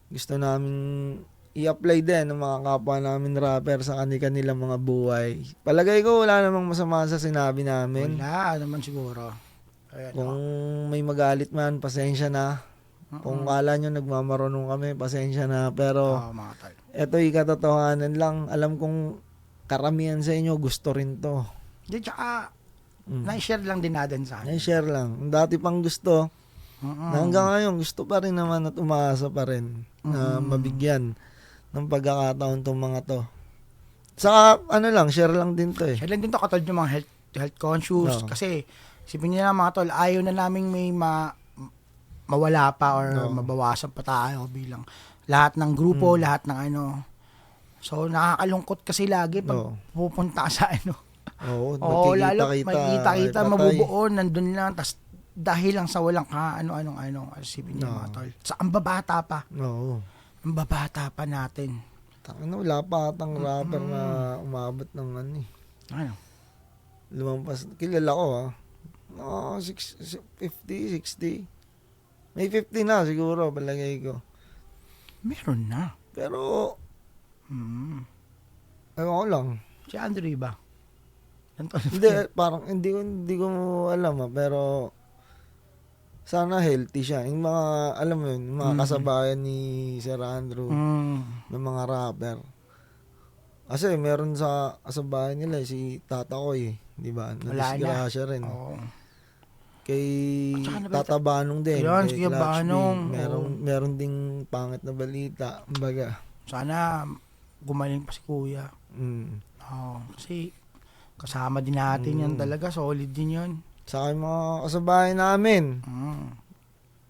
gusto namin i-apply din ng mga kapwa namin rapper sa kanilang mga buhay. Palagay ko wala namang masama sa sinabi namin. Wala naman siguro. Ayan, Kung may magalit man, pasensya na. Kung kala nyo nagmamarunong kami, pasensya na. Pero Oo, mga tol. eto ikatotohanan lang. Alam kong karamihan sa inyo gusto rin to. Di, tsaka, na-share lang din natin sa akin. Na-share lang. Ang dati pang gusto, na hanggang ngayon gusto pa rin naman at umaasa pa rin na mabigyan ng pagkakataon tong mga to. Sa ano lang, share lang din to eh. Share lang din to katulad yung mga health conscious. Oo. Kasi, isipin niyo na mga tol, ayaw na naming may mawala pa or Oo. mabawasan pa tayo bilang lahat ng grupo, lahat ng ano. So, nakakalungkot kasi lagi pag Oo. pupunta ka sa ano. Oo, Oo, lalo ay makikita-kita, patay. mabubuo, nandun lang, tas dahil lang sa walang ano-anong, isipin niyo Oo. mga tol. Sa ang babata pa. Oo. Ang babata pa natin. Ano, wala pa atang rapper na umabot ng ano eh. Ano? Lumampas. Kilala ko ha. 50, 60. May 50 na siguro, palagay ko. Meron na. Pero, ewan ko lang. Si Andre ba? Hindi, parang hindi ko alam pero sana healthy siya. Yung mga, alam mo yun, yung mga kasabayan ni Sir Andrew, ng mga rapper. Kasi meron sa kasabayan nila si Tata Koy, di ba? Wala na. Nadisgrasya rin. Oo. kay At saka nabalita- Tata Banong din. Ayun, Kay si Kuya Clutch B. Banong, Meron ding pangit na balita. Kumbaga. Sana gumaling pa si Kuya. Kasi kasama din natin yan talaga. Solid din yun. Sa aking mga kasabahay namin,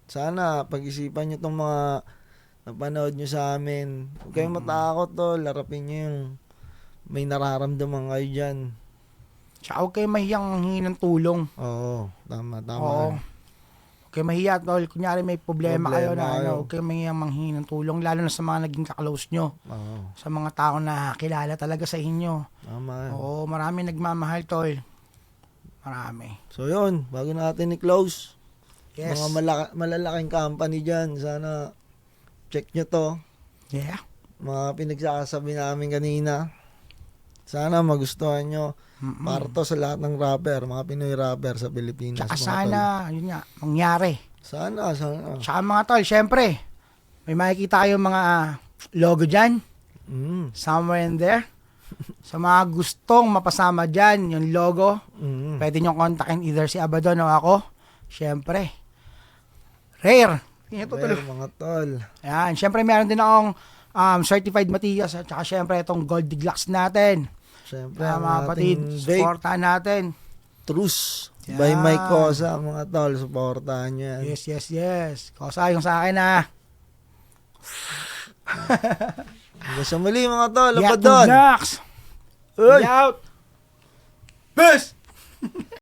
sana pag-isipan nyo itong mga napanood nyo sa amin. Huwag kayong matakot to. Larapin nyo yung may nararamdaman kayo dyan. Tsaka huwag kayo mahiyang hingin ng tulong. Oo, tama. Oo. Huwag kayo mahiya, tol. Kunyari may problema kayo na kayo. huwag kayo mahiyang manghingi ng tulong. Lalo na sa mga naging kaklose nyo. Oo, Sa mga tao na kilala talaga sa inyo. tama. Oo, marami nagmamahal, tol. Marami. So yun, bago natin i-close, Yes. mga malalaking company dyan, sana check nyo to. Yeah. Mga pinagsasabi namin kanina. Sana magustuhan nyo. Para to sa lahat ng rapper, mga Pinoy rapper sa Pilipinas. Tsaka mga sana, yun nga, mangyari. Sana. Tsaka mga tol, syempre, may makikita kayong mga logo dyan. Somewhere in there. Sa mga gustong mapasama dyan, yung logo, pwede nyo kontakin either si Abaddon o ako. Syempre. Rare. Ito tuloy. Mga tol. Ayan, syempre meron din akong certified Matias at saka syempre itong Gold Diglax natin. Siyempre, Mga ang kapatid, ating vape, supportahan natin. Truce. Yan. By Mike Cosa, mga tol, supportahan nyo yan. Yes. Kosa yung sa akin ha. Hanggang sa muli, mga tol. Yeah, Abaddon. Diglax. Uy! Out. Best!